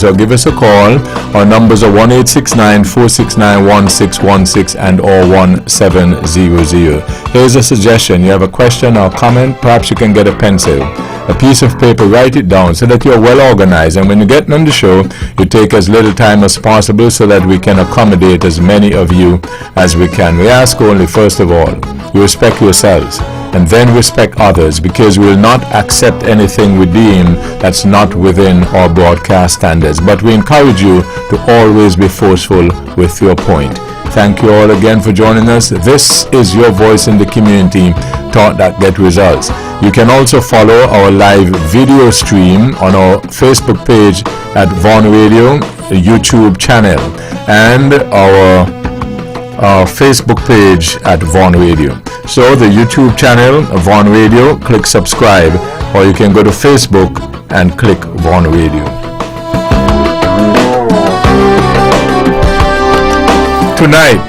So give us a call. Our numbers are 1-869-469-1616 and or 1700. Here's a suggestion. You have a question or comment, perhaps you can get a pencil, a piece of paper, write it down so that you're well organized. And when you get on the show, you take as little time as possible so that we can accommodate as many of you as we can. We ask only, first of all, you respect yourselves and then respect others, because we will not accept anything we deem that's not within our broadcast standards. But we encourage you to always be forceful with your point. Thank you all again for joining us. This is your voice in the community, thought that get results. You can also follow our live video stream on our Facebook page at Vaughn Radio, YouTube channel, and our Facebook page at Vaughn Radio. So the YouTube channel, Vaughn Radio, click subscribe, or you can go to Facebook and click Vaughn Radio. Tonight,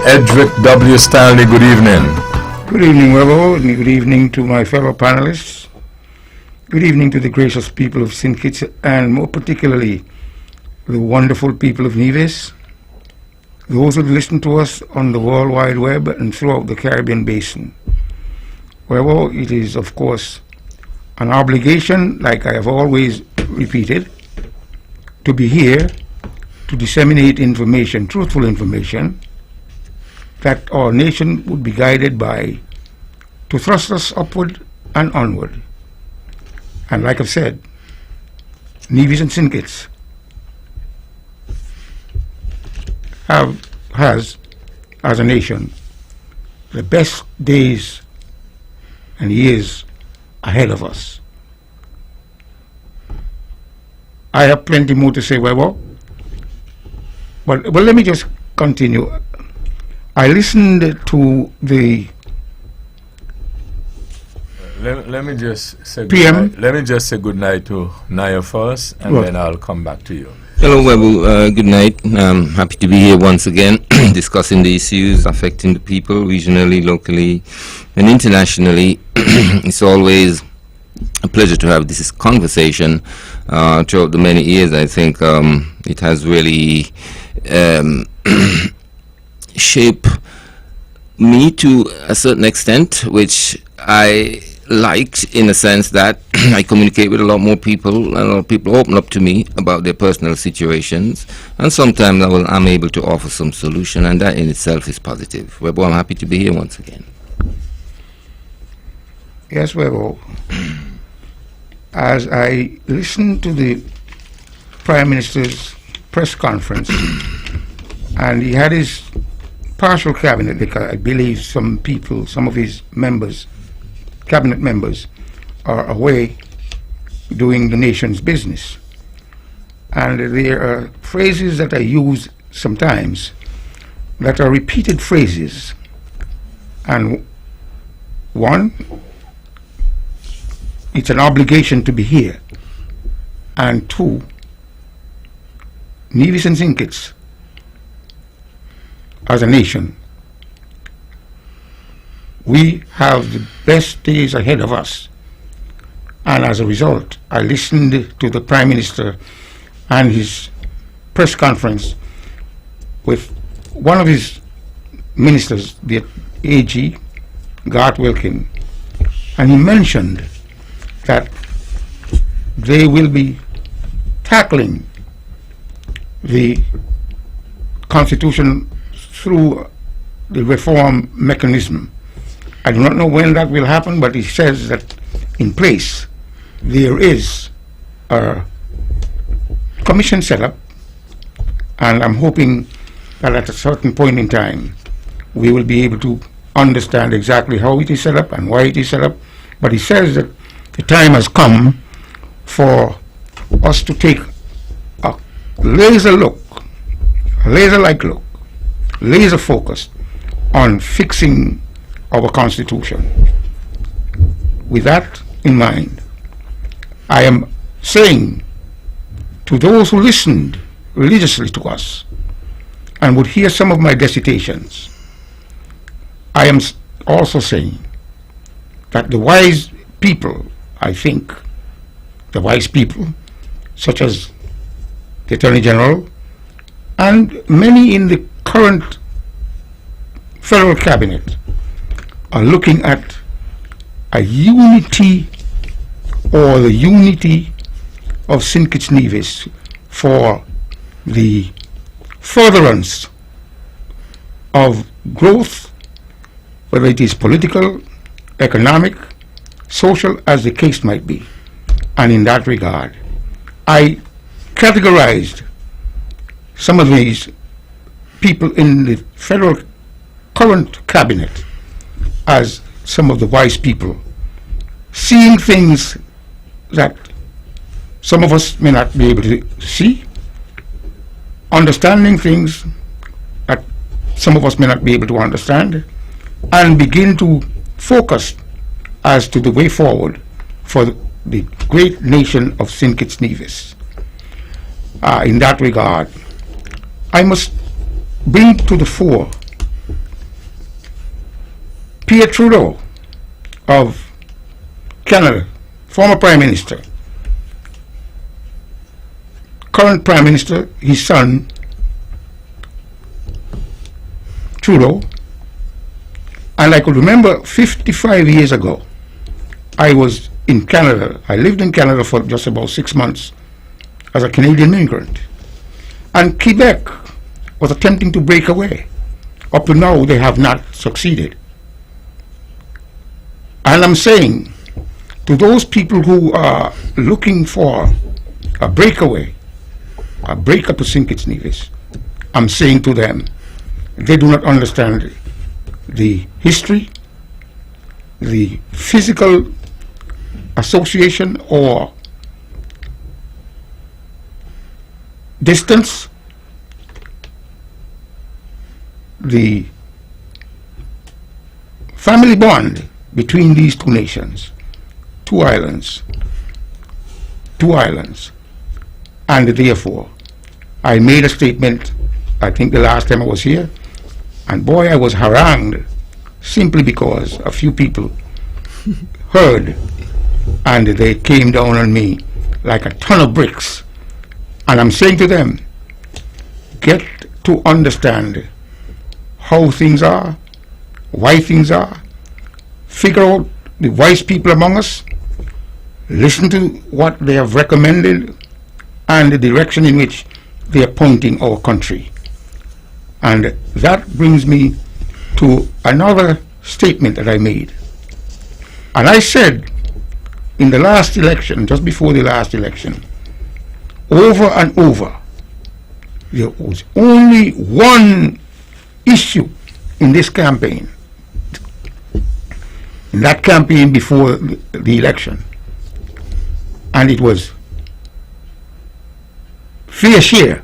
Edric W. Stanley, good evening. Good evening, Webbo, and good evening to my fellow panelists. Good evening to the gracious people of St. Kitts, and more particularly the wonderful people of Nevis, those who listen to us on the World Wide Web and throughout the Caribbean Basin. Webbo, it is, of course, an obligation, like I have always repeated, to be here to disseminate information, truthful information, that our nation would be guided by, to thrust us upward and onward. And like I've said, Nevis and St. Kitts has, as a nation, the best days and years ahead of us. I have plenty more to say, Webbo, but let me just continue. I listened to the Let me just say PM. Let me just say good night to Naya first, and then I'll come back to you. Hello, Webbo. Good night. I'm happy to be here once again discussing the issues affecting the people regionally, locally, and internationally. It's always a pleasure to have this conversation. Throughout the many years, I think it has really shaped me to a certain extent, which I liked, in a sense that I communicate with a lot more people, and a lot of people open up to me about their personal situations, and sometimes I'm able to offer some solution, and that in itself is positive. Webbo, I'm happy to be here once again. Yes, Webbo. As I listened to the Prime Minister's press conference, and he had his partial cabinet, because I believe some people, some of his members, cabinet members, are away doing the nation's business. And there are phrases that I use sometimes that are repeated phrases. And one, it's an obligation to be here. And two, Nevis and St. Kitts, as a nation, we have the best days ahead of us. And as a result, I listened to the Prime Minister and his press conference with one of his ministers, the AG, Garth Wilkin, and he mentioned that they will be tackling the Constitution through the reform mechanism. I do not know when that will happen, but he says that in place there is a commission set up, and I'm hoping that at a certain point in time we will be able to understand exactly how it is set up and why it is set up. But he says that the time has come for us to take a laser-like look, laser focused on fixing our Constitution. With that in mind, I am saying to those who listened religiously to us and would hear some of my dissertations, I am also saying that the wise people, I think, the wise people, such as the Attorney General, and many in the current federal cabinet are looking at a unity, or the unity of St. Kitts Nevis, for the furtherance of growth, whether it is political, economic, social, as the case might be. And in that regard, I categorized some of these people in the federal current cabinet as some of the wise people, seeing things that some of us may not be able to see, understanding things that some of us may not be able to understand, and begin to focus as to the way forward for the great nation of St. Kitts Nevis. In that regard, I must bring to the fore Pierre Trudeau of Canada, former Prime Minister, current Prime Minister, his son, Trudeau. And I could remember 55 years ago, I was in Canada. I lived in Canada for just about 6 months as a Canadian immigrant. And Quebec was attempting to break away. Up to now, they have not succeeded. And I'm saying to those people who are looking for a breakaway, a breakup to St. Kitts Nevis, I'm saying to them, they do not understand the history, the physical association or distance, the family bond between these two nations, two islands, and therefore I made a statement, I think the last time I was here, and boy, I was harangued simply because a few people heard and they came down on me like a ton of bricks. And I'm saying to them, get to understand how things are, why things are, figure out the wise people among us, listen to what they have recommended and the direction in which they are pointing our country. And that brings me to another statement that I made. And I said in the last election, just before the last election, over and over, there was only one issue in this campaign, in that campaign before the election, and it was fair share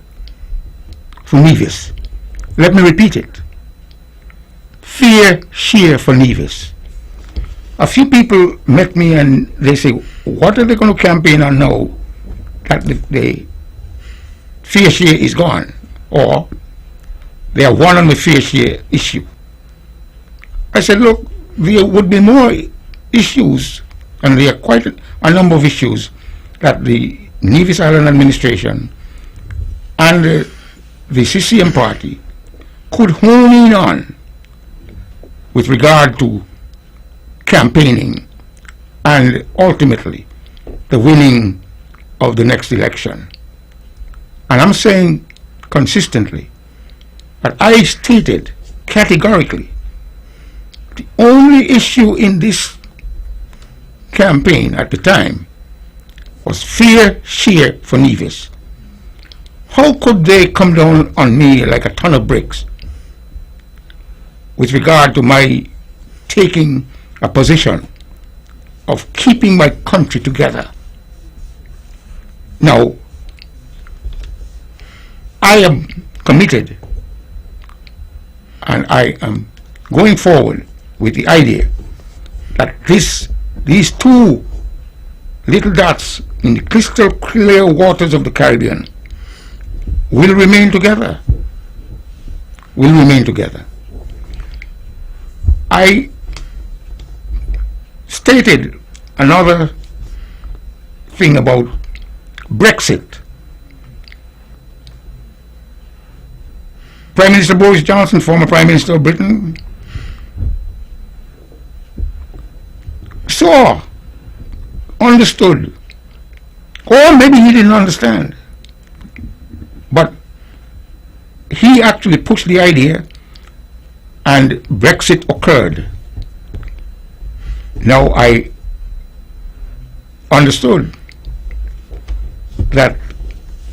for Nevis. Let me repeat it. Fair share for Nevis. A few people met me and they say, what are they going to campaign on now that the fair share is gone, or they are won on the fair share issue? I said, look, there would be more issues, and there are quite a number of issues that the Nevis Island administration and the CCM party could hone in on with regard to campaigning and ultimately the winning of the next election. And I'm saying consistently that I stated categorically the only issue in this campaign at the time was fair share for Nevis. How could they come down on me like a ton of bricks with regard to my taking a position of keeping my country together? Now, I am committed and I am going forward with the idea that these two little dots in the crystal clear waters of the Caribbean will remain together. I stated another thing about Brexit. Prime Minister Boris Johnson, former Prime Minister of Britain, saw, understood, or maybe he didn't understand, but he actually pushed the idea and Brexit occurred. Now I understood that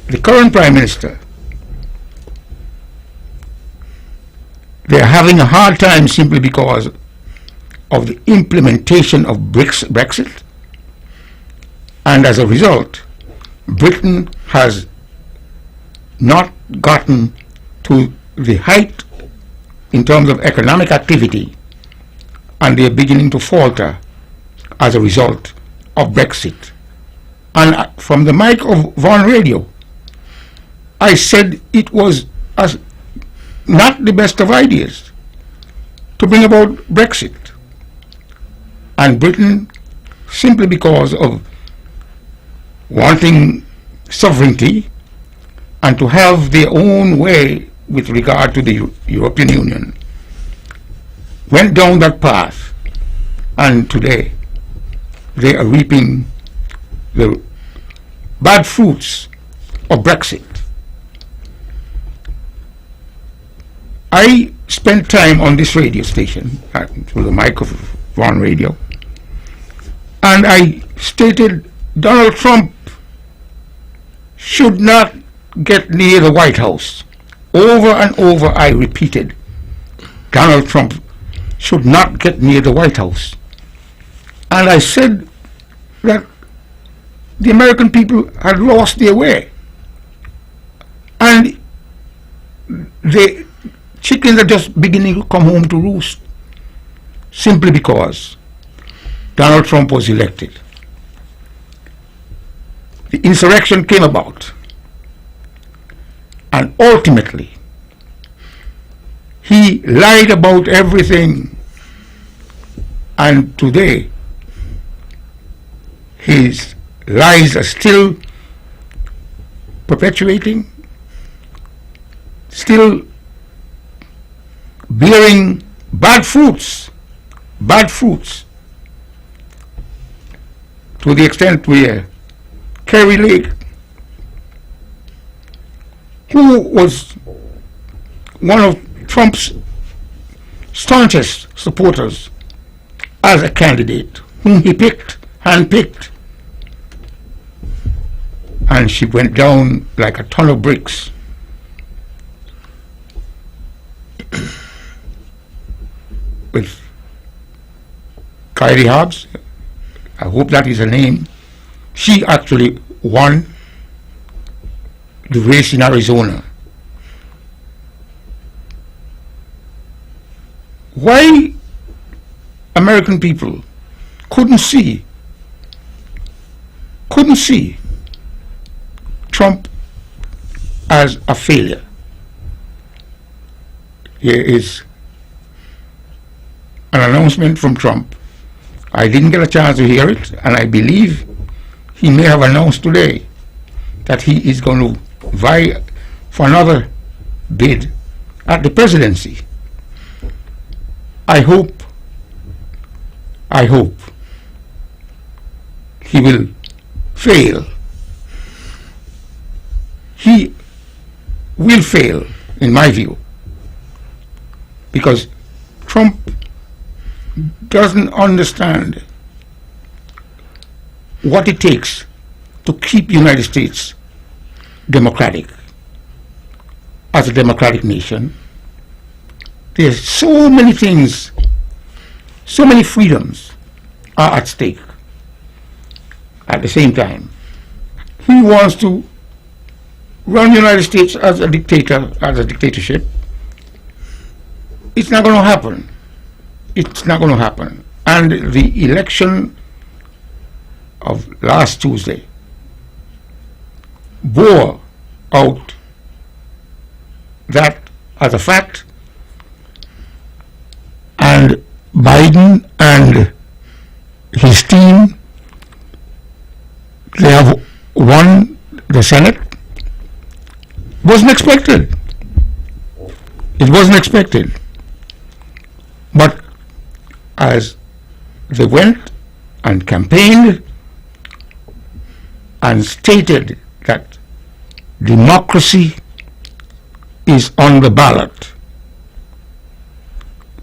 the current Prime Minister, they're having a hard time simply because of the implementation of Brexit, and as a result, Britain has not gotten to the height in terms of economic activity, and they're beginning to falter as a result of Brexit. And from the mic of Vaughan Radio, I said it was not the best of ideas to bring about Brexit. And Britain, simply because of wanting sovereignty and to have their own way with regard to the European Union, went down that path, and today they are reaping the bad fruits of Brexit. I spent time on this radio station, through the mic of Vaughan Radio, and I stated Donald Trump should not get near the White House. Over and over I repeated, Donald Trump should not get near the White House. And I said that the American people had lost their way. And the chickens are just beginning to come home to roost simply because Donald Trump was elected. The insurrection came about, and ultimately he lied about everything, and today his lies are still perpetuating, still bearing bad fruits, to the extent where Kerry Lake, who was one of Trump's staunchest supporters as a candidate, whom he handpicked, and she went down like a ton of bricks. With Kylie Hobbs, I hope that is her name, she actually won the race in Arizona. Why American people couldn't see Trump as a failure? Here is an announcement from Trump. I didn't get a chance to hear it, and I believe he may have announced today that he is going to vie for another bid at the presidency. I hope he will fail. He will fail, in my view, because Trump doesn't understand what it takes to keep the United States democratic. As a democratic nation, there's so many things, so many freedoms are at stake. At the same time, he wants to run the United States as a dictatorship. It's not going to happen. It's not going to happen. And the election of last Tuesday bore out that as a fact, and Biden and his team, they have the Senate wasn't expected. It wasn't expected. But as they went and campaigned and stated that democracy is on the ballot,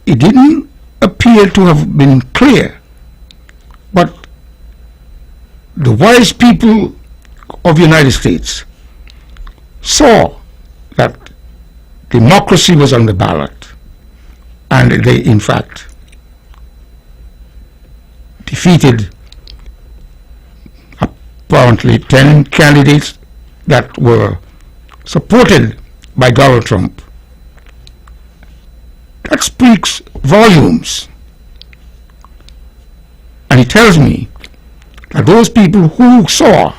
it didn't appear to have been clear, but the wise people of the United States saw that democracy was on the ballot, and they in fact defeated apparently 10 candidates that were supported by Donald Trump. That speaks volumes. And it tells me that those people who saw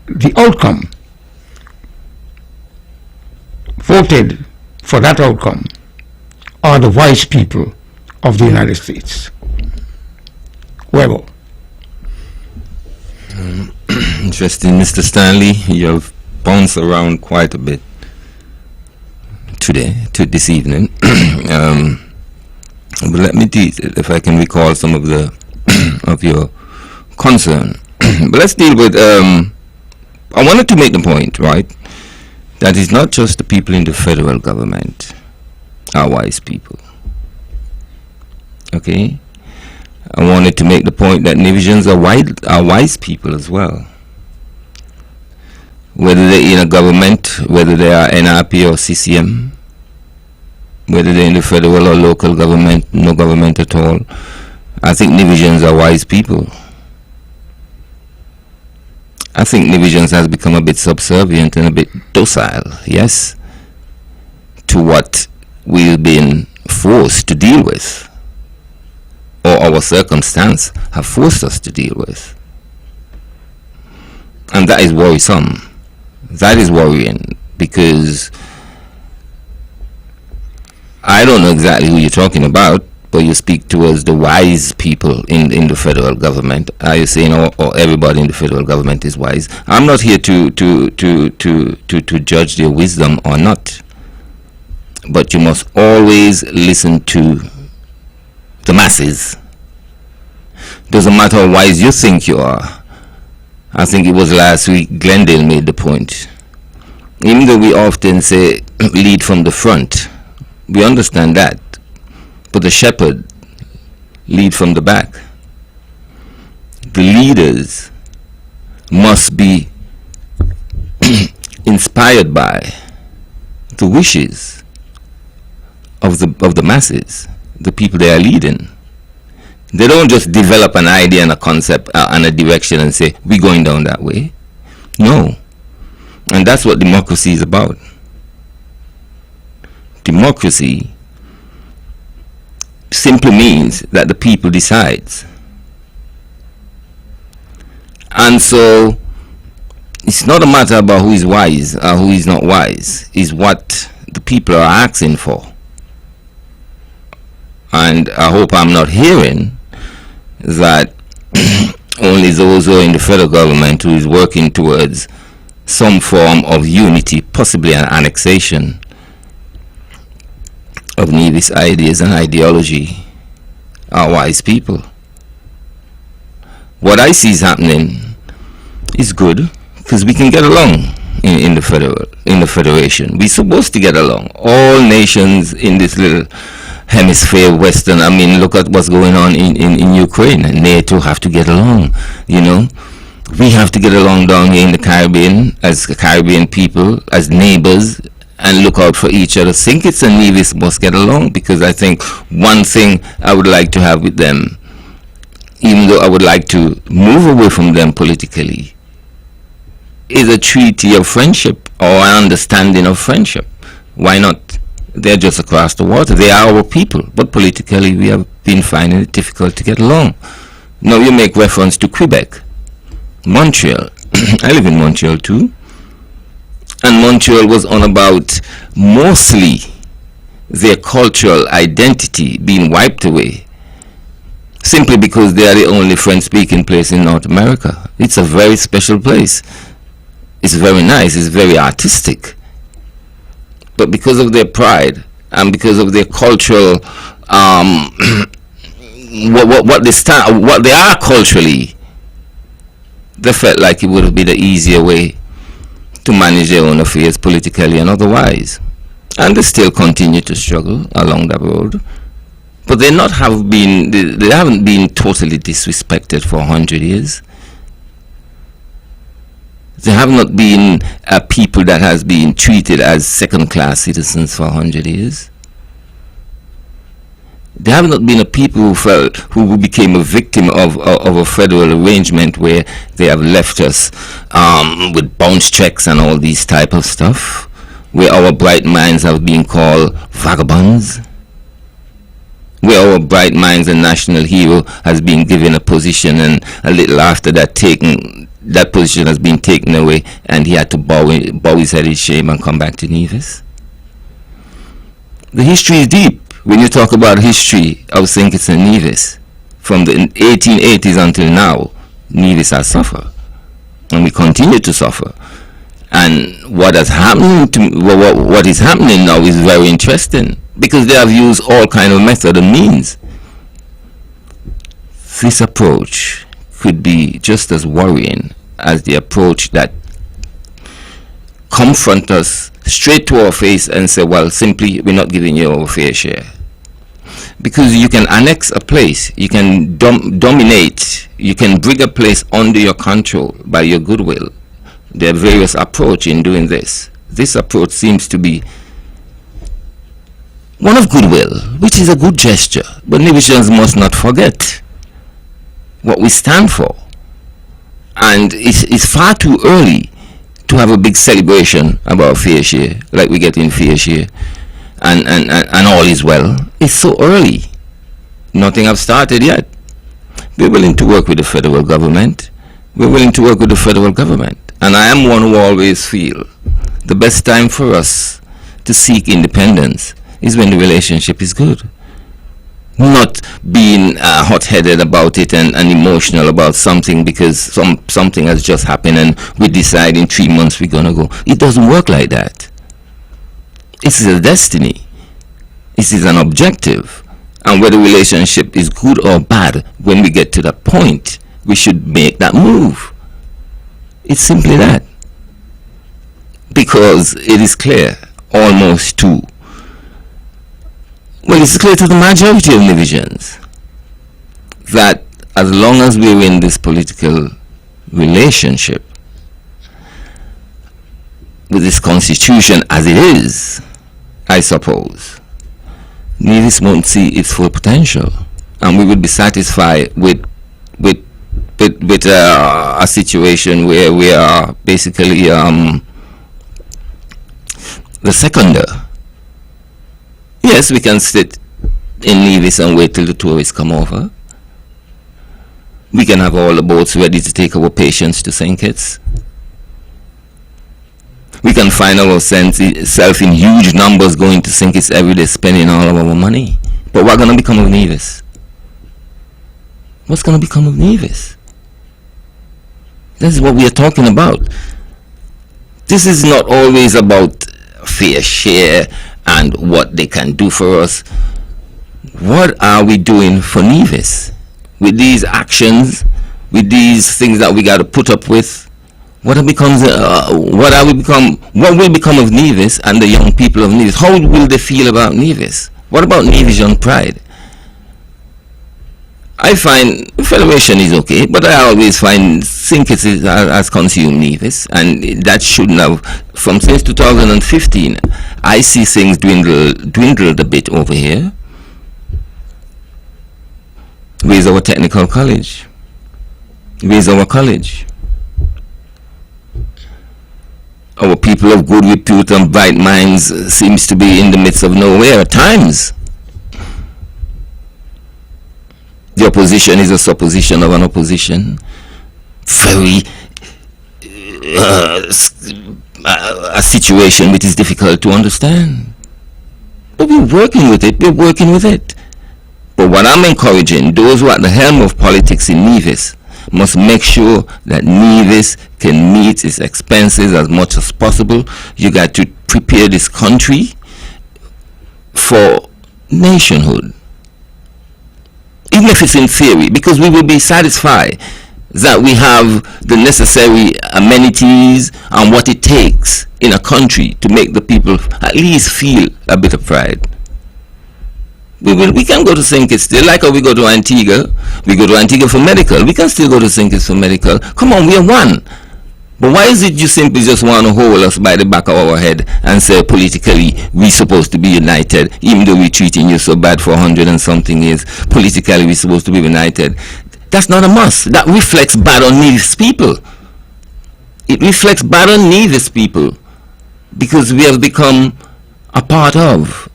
the outcome voted for that outcome are the wise people of the United States. Webbo. Interesting, Mr. Stanley. You have bounced around quite a bit this evening. But let me if I can recall some of the of your concern. But let's deal with. I wanted to make the point, right, that it's not just the people in the federal government are wise people. Okay, I wanted to make the point that Navisians are wise people as well. Whether they're in a government, whether they are NRP or CCM, whether they're in the federal or local government, no government at all, I think Navisians are wise people. I think Navisians has become a bit subservient and a bit docile, yes, to what we've been forced to deal with, or our circumstance have forced us to deal with. And that is worrisome. That is worrying, because I don't know exactly who you're talking about, but you speak towards the wise people in the federal government. Are you saying or everybody in the federal government is wise? I'm not here to judge their wisdom or not, but you must always listen to the masses. Doesn't matter how wise you think you are. I think it was last week Glendale made the point. Even though we often say lead from the front, we understand that, but the shepherd lead from the back. The leaders must be inspired by the wishes of the masses, the people they are leading. They don't just develop an idea and a concept and a direction and say, we're going down that way. No. And that's what democracy is about. Democracy simply means that the people decides. And so it's not a matter about who is wise or who is not wise. It's what the people are asking for. And I hope I'm not hearing that only those who are in the federal government who is working towards some form of unity, possibly an annexation of Nevis ideas and ideology, are wise people. What I see is happening is good, because we can get along in the federation. We're supposed to get along. All nations in this little hemisphere, Western, I mean, look at what's going on in Ukraine, and NATO have to get along, you know. We have to get along down here in the Caribbean, as Caribbean people, as neighbors, and look out for each other. St. Kitts and Nevis must get along, because I think one thing I would like to have with them, even though I would like to move away from them politically, is a treaty of friendship, or an understanding of friendship. Why not? They're just across the water. They are our people, but politically we have been finding it difficult to get along. Now you make reference to Quebec, Montreal. I live in Montreal too, and Montreal was on about mostly their cultural identity being wiped away, simply because they are the only French-speaking place in North America. It's a very special place. It's very nice, it's very artistic. But because of their pride and because of their cultural, what they are culturally, they felt like it would be the easier way to manage their own affairs politically and otherwise. And they still continue to struggle along that road. But they haven't been totally disrespected for 100 years. They have not been a people that has been treated as second-class citizens for 100 years. They have not been a people who became a victim of a federal arrangement where they have left us with bounce checks and all these type of stuff, where our bright minds have been called vagabonds, where our bright minds and national hero has been given a position, and a little after that that position has been taken away, and he had to bow his head in shame and come back to Nevis. The history is deep. When you talk about history of St. Kitts and Nevis, from the 1880s until now, Nevis has suffered, and we continue to suffer. And what is happening now is very interesting, because they have used all kind of method and means. This approach could be just as worrying as the approach that confront us straight to our face and say, well, simply, we're not giving you our fair share. Because you can annex a place, you can dominate, you can bring a place under your control by your goodwill. There are various approaches in doing this. This approach seems to be one of goodwill, which is a good gesture. But Nevisians must not forget what we stand for. And it's far too early to have a big celebration about fair share, like we get in fair share, and all is well. It's so early. Nothing have started yet. We're willing to work with the federal government. We're willing to work with the federal government. And I am one who always feel the best time for us to seek independence is when the relationship is good. Not being hot-headed about it and emotional about something because something has just happened and we decide in 3 months we're going to go. It doesn't work like that. It is a destiny. It is an objective. And whether the relationship is good or bad, when we get to that point, we should make that move. It's simply that. Because it is clear, almost to, well, it's clear to the majority of Nevisians that as long as we're in this political relationship with this constitution as it is, I suppose, Nevis won't see its full potential, and we would be satisfied with a situation where we are basically the seconder. Yes, we can sit in Nevis and wait till the tourists come over. We can have all the boats ready to take our patients to St. Kitts. We can find ourselves in huge numbers going to St. Kitts every day, spending all of our money. But what's going to become of Nevis? What's going to become of Nevis? This is what we are talking about. This is not always about fair share and what they can do for us. What are we doing for Nevis? With these actions, with these things that we got to put up with, what will become of Nevis and the young people of Nevis? How will they feel about Nevis? What about Nevisian pride? I find Federation is okay, but I always find St. Kitts has consumed Nevis, and that shouldn't have. From since 2015, I see things dwindled a bit over here. Where's our technical college? Where's our college? Our people of good repute and bright minds seems to be in the midst of nowhere at times. The opposition is a supposition of an opposition. Very a situation which is difficult to understand. But we're working with it. But what I'm encouraging, those who are at the helm of politics in Nevis, must make sure that Nevis can meet its expenses as much as possible. You got to prepare this country for nationhood, even if it's in theory, because we will be satisfied that we have the necessary amenities and what it takes in a country to make the people at least feel a bit of pride. We can go to St. Kitts still, like how we go to Antigua. We go to Antigua for medical. We can still go to St. Kitts for medical. Come on, we are one. But why is it you simply just want to hold us by the back of our head and say politically we're supposed to be united, even though we're treating you so bad for 100 and something years? Politically we're supposed to be united. That's not a must. That reflects bad on Nevis people. It reflects bad on Nevis people because we have become a part of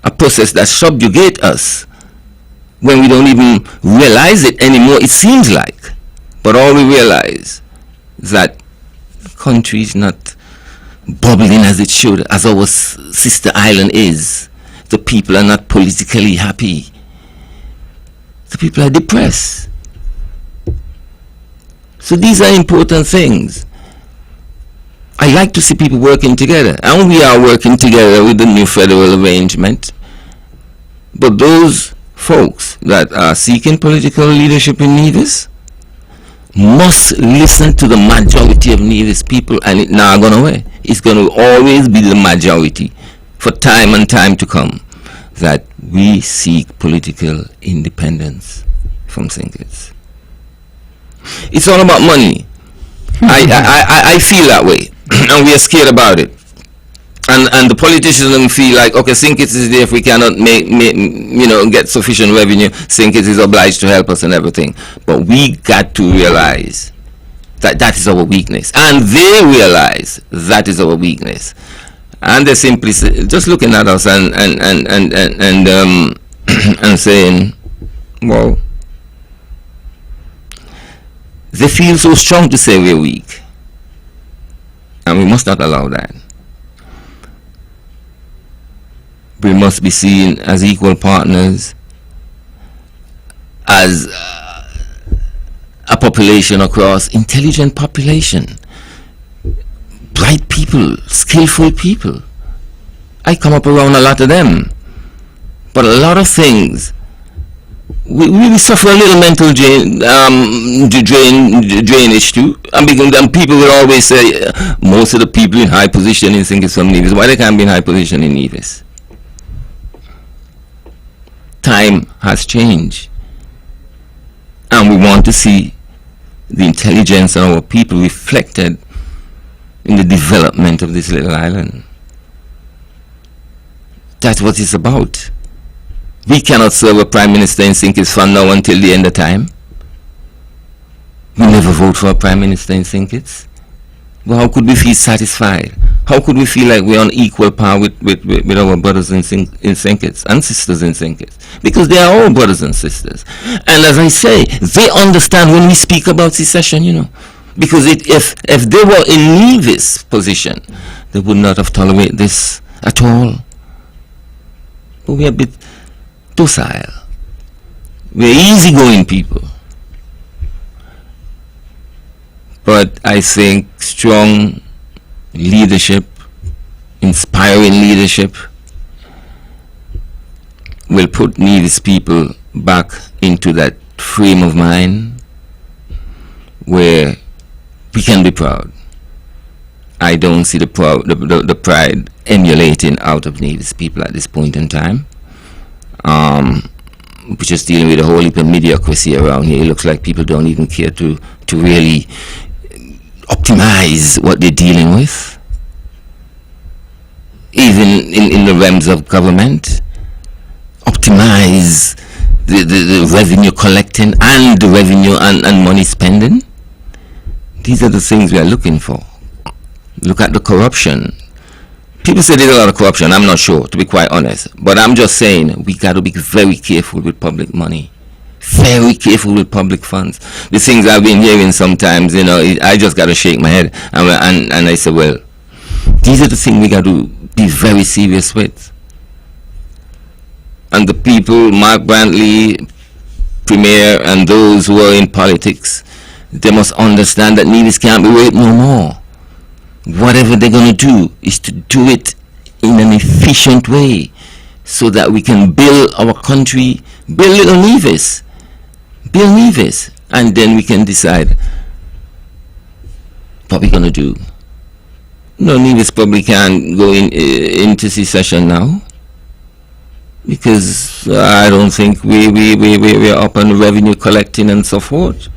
a process that subjugates us when we don't even realize it anymore, it seems like. But all we realize is that the country is not bubbling as it should, as our sister island is. The people are not politically happy. The people are depressed. So these are important things. I like to see people working together, and we are working together with the new federal arrangement. But those folks that are seeking political leadership in Nevis must listen to the majority of Nevis people, and it's not going away. It's going to always be the majority for time and time to come that we seek political independence from St. Kitts. It's all about money. I feel that way, and we are scared about it. And the politicians feel like, okay, St. Kitts is there. If we cannot get sufficient revenue, St. Kitts is obliged to help us and everything. But we got to realize that that is our weakness, and they realize that is our weakness, and they simply just looking at us and and saying, well, they feel so strong to say we're weak, and we must not allow that. We must be seen as equal partners, as a population across, intelligent population, bright people, skillful people. I come up around a lot of them, but a lot of things, we suffer a little mental drainage too. And people will always say, most of the people in high position in St. Kitts from Nevis, why they can't be in high position in Nevis? Time has changed, and we want to see the intelligence of our people reflected in the development of this little island. That's what it's about. We cannot serve a prime minister in St. Kitts from now until the end of time. We never vote for a prime minister in St. Kitts. Well, how could we feel satisfied? How could we feel like we're on equal par with our brothers in St. Kitts and sisters in St. Kitts? Because they are all brothers and sisters. And as I say, they understand when we speak about secession, Because if they were in Nevis' position, they would not have tolerated this at all. But we're a bit docile. We're easygoing people. But I think strong leadership, inspiring leadership, will put Nevis people back into that frame of mind where we can be proud. I don't see the pride emulating out of Nevis people at this point in time. We're just dealing with a whole heap of mediocrity around here. It looks like people don't even care to really optimize what they're dealing with, even in the realms of government. Optimize the revenue collecting and the revenue and money spending. These are the things we are looking for. Look at the corruption. People say there's a lot of corruption. I'm not sure, to be quite honest, but I'm just saying we got to be very careful with public money. Very careful with public funds. The things I've been hearing sometimes, I just got to shake my head and I say, well, these are the things we got to be very serious with. And the people, Mark Brantley, premier and those who are in politics, they must understand that Nevis can't be raped no more. Whatever they're going to do is to do it in an efficient way so that we can build our country, build little Nevis, and then we can decide what we're going to do. No, Nevis probably can't go into secession now, because I don't think we're up on revenue collecting and so forth.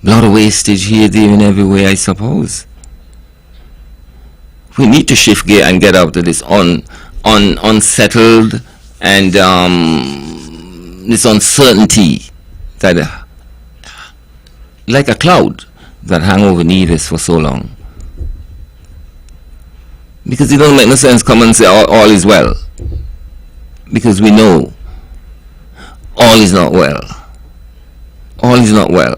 A lot of wastage here, there, and everywhere, I suppose. We need to shift gear and get out of this unsettled and this uncertainty that, like a cloud that hung over Nevis for so long. Because it doesn't make no sense come and say all is well. Because we know all is not well. All is not well.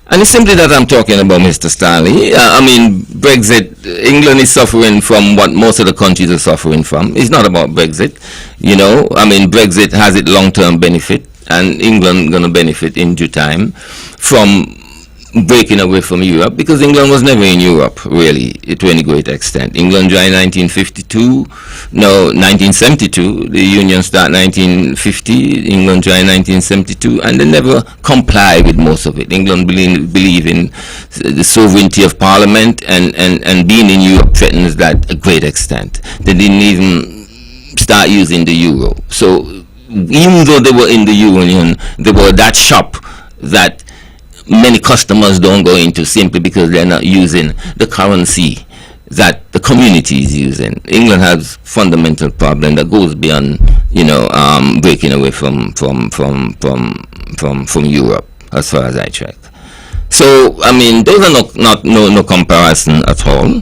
And it's simply that I'm talking about, Mr. Stanley. I mean, Brexit, England is suffering from what most of the countries are suffering from. It's not about Brexit, you know. I mean, Brexit has its long-term benefit, and England going to benefit in due time from breaking away from Europe, because England was never in Europe, really, to any great extent. England joined 1972, the Union started 1950, England joined 1972, and they never comply with most of it. England believe in the sovereignty of Parliament, and being in Europe threatens that a great extent. They didn't even start using the euro. So even though they were in the Union, they were that shop that many customers don't go into simply because they're not using the currency that the community is using. England has fundamental problem that goes beyond, you know, breaking away from Europe, as far as I check. So I mean, those are no comparison at all.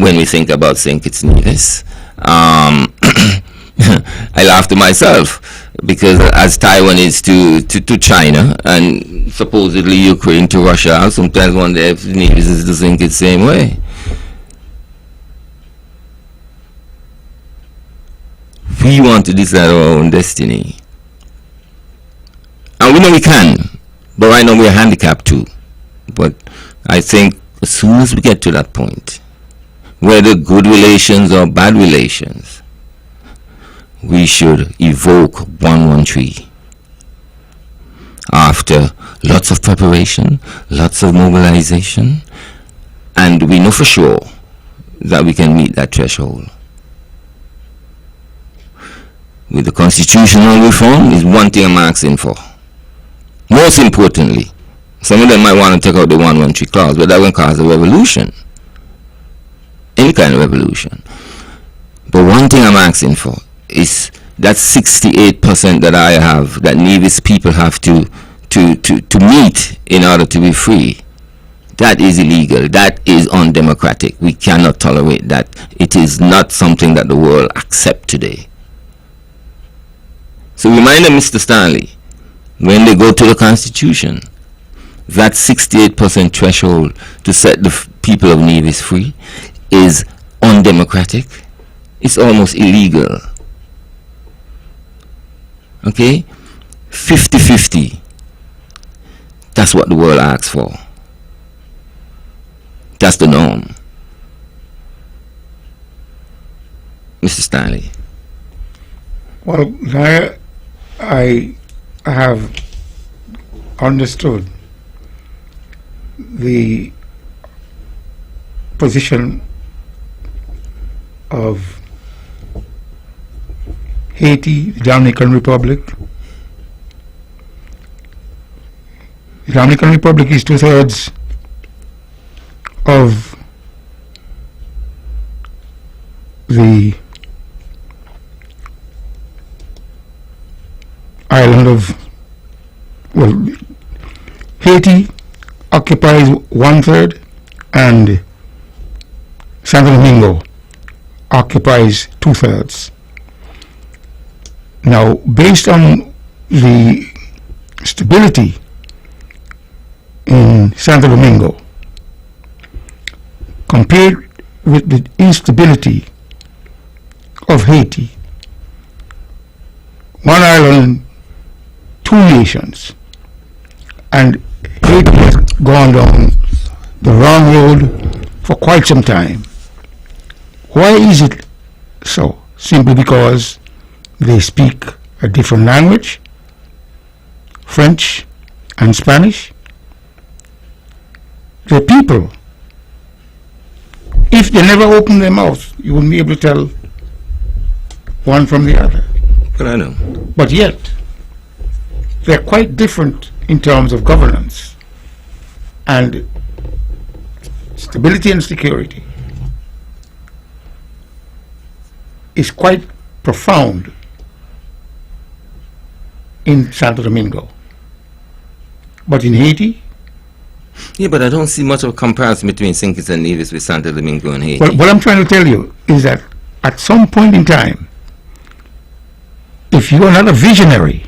When we think about St. Kitts Nevis, I laugh to myself, because as Taiwan is to China, and supposedly Ukraine to Russia, I sometimes wonder if Nevis is to think it the same way. We want to decide our own destiny. And we know we can, but right now we're handicapped too. But I think as soon as we get to that point, whether good relations or bad relations, we should evoke 113 after lots of preparation, lots of mobilization, and we know for sure that we can meet that threshold. With the constitutional reform is one thing I'm asking for. Most importantly, some of them might want to take out the 113 clause, but that will cause a revolution. Any kind of revolution. But one thing I'm asking for is that 68% that I have, that Nevis people have to meet in order to be free. That is illegal. That is undemocratic. We cannot tolerate that. It is not something that the world accepts today. So remind them, Mr. Stanley, when they go to the Constitution, that 68% threshold to set the people of Nevis free is undemocratic. It's almost illegal. Okay? 50-50. That's what the world asks for. That's the norm. Mr. Stanley. Well, now I have understood the position of Haiti, the Dominican Republic. The Dominican Republic is 2/3 of the island of, well, Haiti occupies 1/3 and Santo Domingo occupies 2/3. Now, based on the stability in Santo Domingo compared with the instability of Haiti, one island, two nations. And Haiti has gone down the wrong road for quite some time. Why is it so? Simply because they speak a different language, French and Spanish. The people, if they never open their mouth, you wouldn't be able to tell one from the other. But I know. But yet, they're quite different in terms of governance and stability and security is quite profound in Santo Domingo. But in Haiti, Yeah, but I don't see much of a comparison between St. Kitts and Nevis with Santo Domingo and Haiti. well, what I'm trying to tell you is that at some point in time, if you are not a visionary,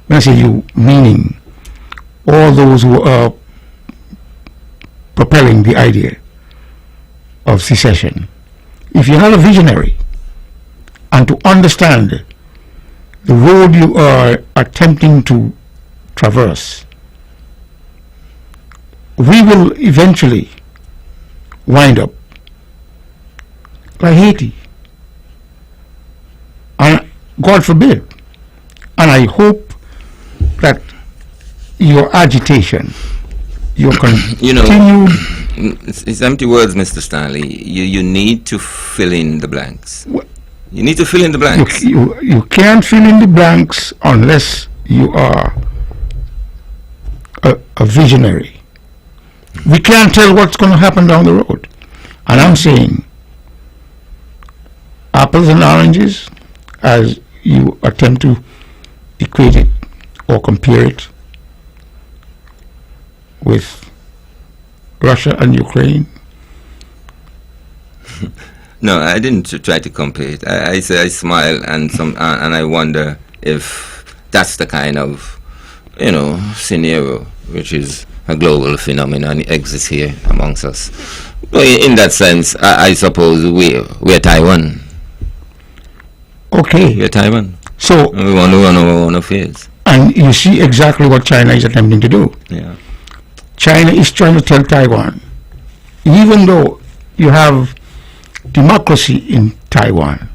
when I say you, meaning all those who are propelling the idea of secession, if you're not a visionary and to understand the road you are attempting to traverse, we will eventually wind up like Haiti. And God forbid. And I hope that your agitation, your You know, continued it's empty words, Mr. Stanley. You need to fill in the blanks. Wha- You need to fill in the blanks. you can't fill in the blanks unless you are a visionary. We can't tell what's going to happen down the road. And I'm saying apples and oranges, as you attempt to equate it or compare it with Russia and Ukraine. No, I didn't try to compare it. I say I smile and I wonder if that's the kind of scenario which is a global phenomenon exists here amongst us. In that sense, I suppose we're Taiwan. Okay. We're Taiwan. So, We want to run our own affairs. and you see exactly what China is attempting to do. Yeah. China is trying to tell Taiwan, even though you have democracy in Taiwan,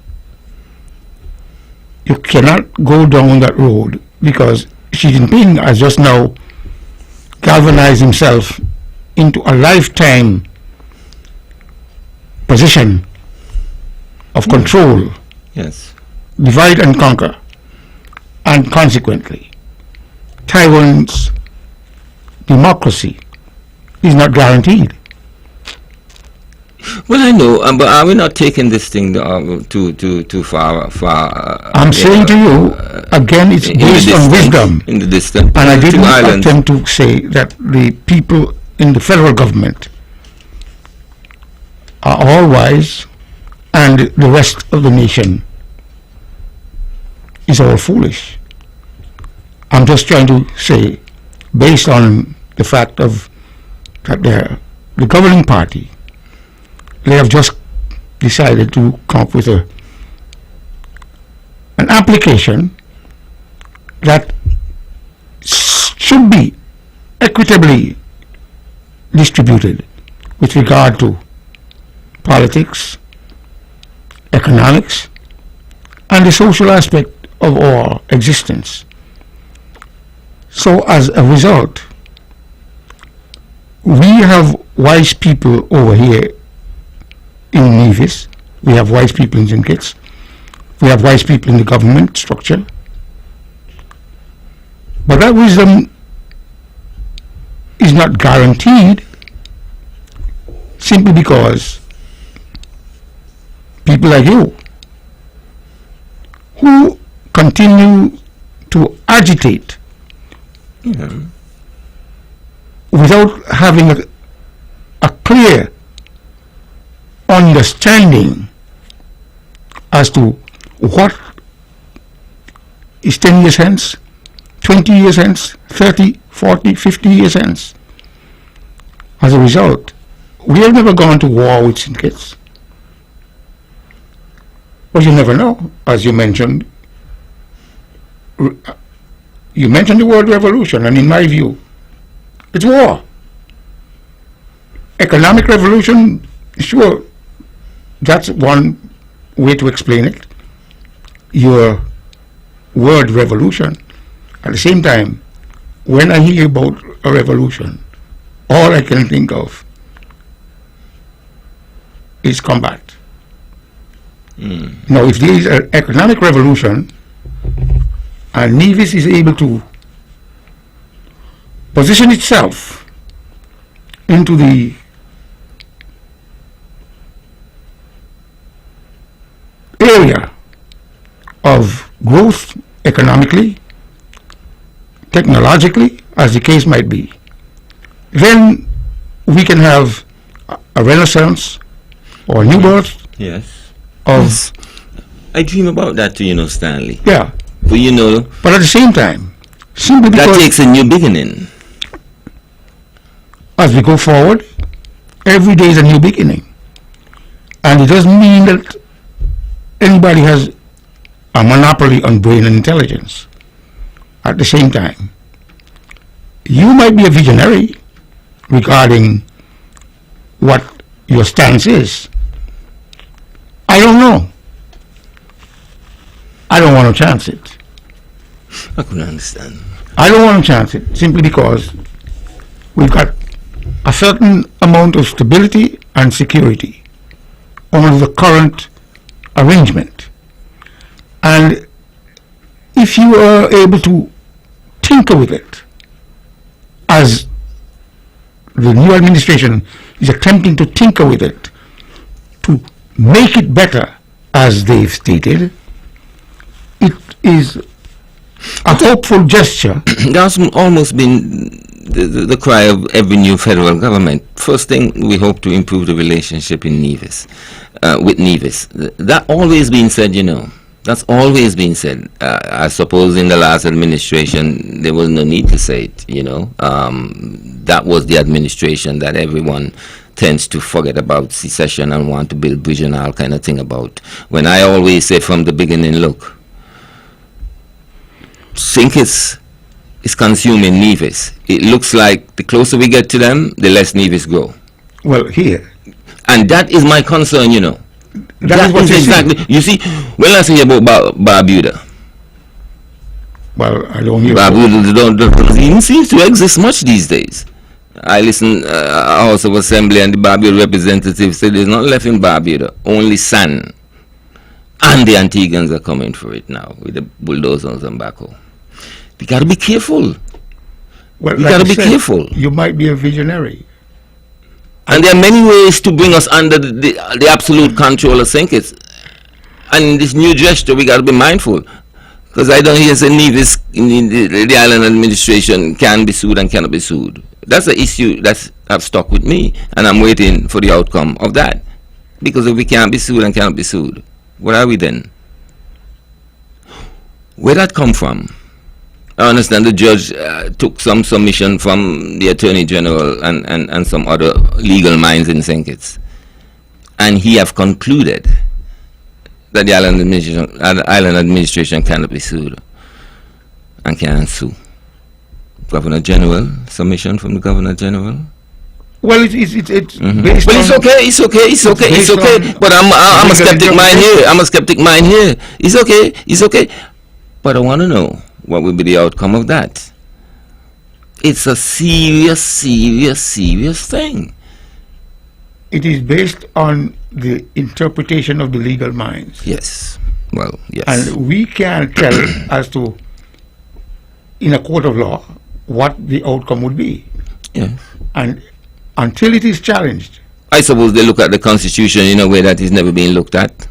you cannot go down that road because Xi Jinping has just now galvanized himself into a lifetime position of control, Yes. divide and conquer, and consequently, Taiwan's democracy is not guaranteed. Well, I know, but are we not taking this thing too far? I'm saying to you, again, it's in the based on distance, wisdom. In the distance. And I Two didn't islands. attempt to say that the people in the federal government are all wise and the rest of the nation is all foolish. I'm just trying to say, based on the fact of that the governing party, they have just decided to come up with an application that should be equitably distributed with regard to politics, economics, and the social aspect of our existence. So as a result, we have wise people over here in Nevis, we have wise people in St. Kitts, we have wise people in the government structure, but that wisdom is not guaranteed simply because people like you who continue to agitate without having a clear understanding as to what is 10 years hence, 20 years hence, 30, 40, 50 years hence. As a result, we have never gone to war with St. Kitts. But you never know. As you mentioned, you mentioned the word revolution, and in my view, it's war. Economic revolution, sure, that's one way to explain it. Your word revolution. At the same time, when I hear about a revolution, all I can think of is combat. Now, if there is an economic revolution and Nevis is able to position itself into the area of growth economically, technologically, as the case might be, then we can have a renaissance or a new birth Yes. of, I dream about that too, Stanley. yeah. But But at the same time, simply that because takes a new beginning. as we go forward, every day is a new beginning. And it doesn't mean that anybody has a monopoly on brain and intelligence. At the same time, you might be a visionary regarding what your stance is. I don't know. I don't want to chance it. I couldn't understand. I don't want to chance it simply because we've got a certain amount of stability and security under the current arrangement. And if you are able to tinker with it, as the new administration is attempting to tinker with it, to make it better, as they've stated, it is a hopeful gesture. That's almost been the cry of every new federal government. First thing, we hope to improve the relationship in Nevis, with Nevis. That always been said, That's always been said. I suppose in the last administration there was no need to say it, That was the administration that everyone tends to forget about secession and want to build bridge and all kind of thing about. When I always say from the beginning, look, Sinkis is consuming Nevis. It looks like the closer we get to them, the less Nevis grow. Well, here. And that is my concern, That is what you exactly. see. You see, when I say about Barbuda, Well, I don't hear. Barbuda don't even seem to exist much these days. I listen House of Assembly and the Barbuda representatives say there's not left in Barbuda, only sand. And the Antiguans are coming for it now with the bulldozers and backhoe. We got to be careful. Well, You like gotta I be said, careful. You might be a visionary. And there are many ways to bring us under the absolute control of Sinkis. And in this new gesture, we got to be mindful. Because I don't hear say Nevis in the island administration can be sued and cannot be sued. That's the issue that's have stuck with me. And I'm waiting for the outcome of that. Because if we can't be sued and cannot be sued, what are we then? Where that come from? I understand the judge took some submission from the Attorney General and some other legal minds in St. Kitts. And he have concluded that the island administration cannot be sued and can sue. Governor General, submission from the Governor General. Well, it's based Well, on... it's okay. But I'm a skeptic mind here. It's okay. But I want to know what will be the outcome of that. It's a serious thing. It is based on the interpretation of the legal minds. Yes. Well, yes. And we can't tell as to, in a court of law, what the outcome would be. Yes. And until it is challenged, I suppose they look at the Constitution in a way that is never being looked at.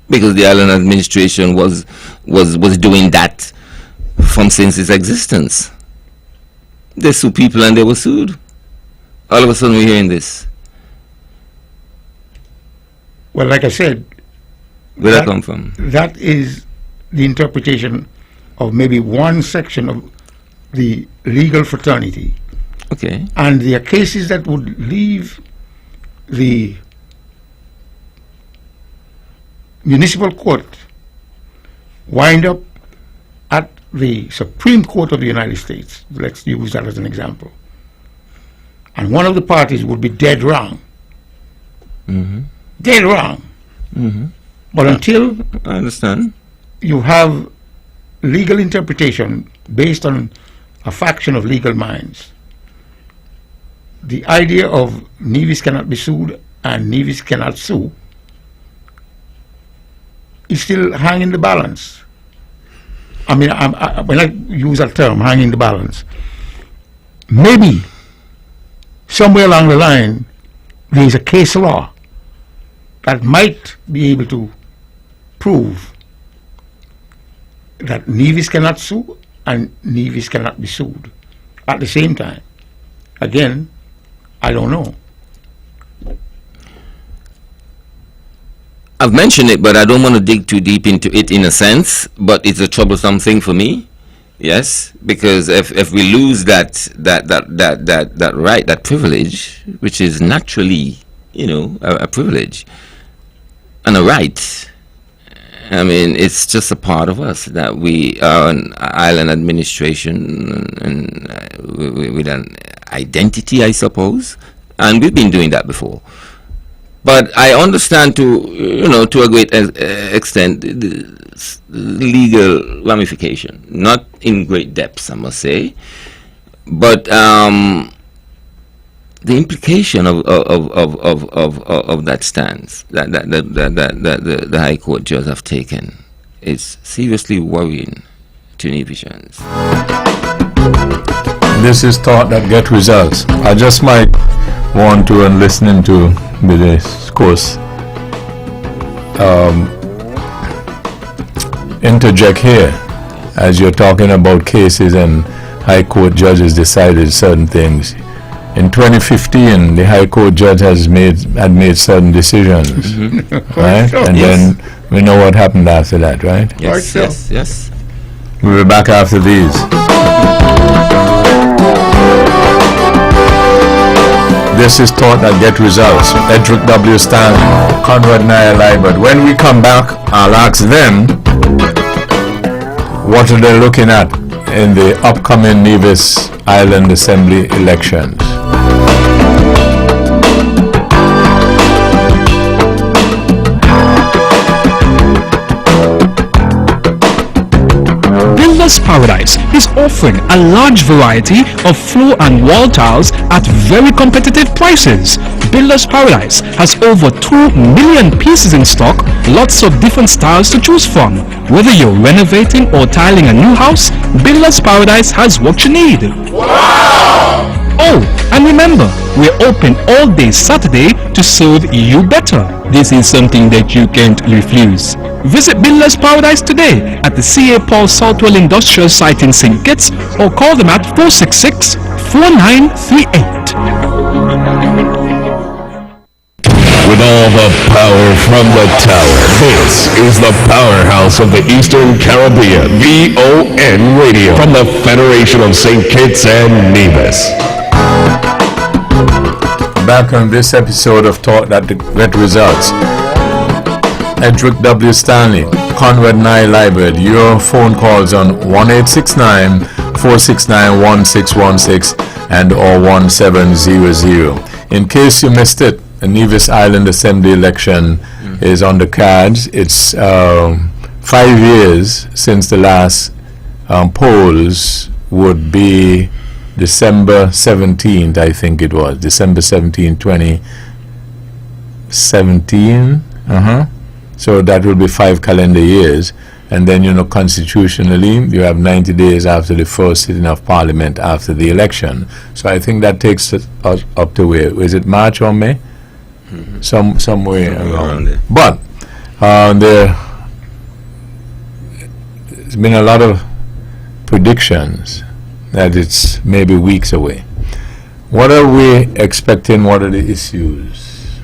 Because the island administration was doing that from since its existence. They sued people and they were sued. All of a sudden we're hearing this. well, like I said, Where that come from? that is the interpretation of maybe one section of the legal fraternity. Okay. And there are cases that would leave the municipal court wind up at the Supreme Court of the United States, let's use that as an example, and one of the parties would be dead wrong. Dead wrong. But until I understand. you have legal interpretation based on a faction of legal minds, the idea of Nevis cannot be sued and Nevis cannot sue is still hanging in the balance. I mean, when I use that term, hanging in the balance, maybe somewhere along the line there is a case law that might be able to prove that Nevis cannot sue and Nevis cannot be sued at the same time. Again, I don't know. I've mentioned it, but I don't want to dig too deep into it in a sense, but it's a troublesome thing for me. Yes, because if we lose that right, that privilege, which is naturally, a privilege and a right, I mean, it's just a part of us that we are an island administration and with an identity, I suppose, and we've been doing that before. But I understand to a great extent the legal ramification, not in great depths, I must say, but the implication of that stance that the High Court judges have taken is seriously worrying to Nevisians. This is thought that get results. I just might want to, and listening to the discourse, interject here as you're talking about cases and High Court judges decided certain things. In 2015, the High Court judge had made certain decisions, right? And then we know what happened after that, right? Yes. We'll be back after these. This is Thought That Get Results. Edric W. Stanley, Conrad Naya. But when we come back, I'll ask them what are they looking at in the upcoming Nevis Island Assembly elections. Builders Paradise is offering a large variety of floor and wall tiles at very competitive prices. Builders Paradise has over 2 million pieces in stock, lots of different styles to choose from. Whether you're renovating or tiling a new house, Builders Paradise has what you need. Wow! Oh, and remember, we're open all day Saturday to serve you better. This is something that you can't refuse. Visit Builders Paradise today at the C.A. Paul Southwell Industrial Site in St. Kitts or call them at 466-4938. With all the power from the tower, this is the powerhouse of the Eastern Caribbean, VON Radio, from the Federation of St. Kitts and Nevis. Back on this episode of Thought That Get Results. Edric W. Stanley, Conrad Nye Library. Your phone calls on 1-869-469-1616 and or 1700. In case you missed it, the Nevis Island Assembly election is on the cards. It's 5 years since the last polls would be December 17th, I think it was. December 17, 2017. So that will be 5 calendar years. And then, constitutionally, you have 90 days after the first sitting of Parliament after the election. So I think that takes us up to where? Is it March or May? Somewhere around there. But there's been a lot of predictions that it's maybe weeks away. What are we expecting? What are the issues?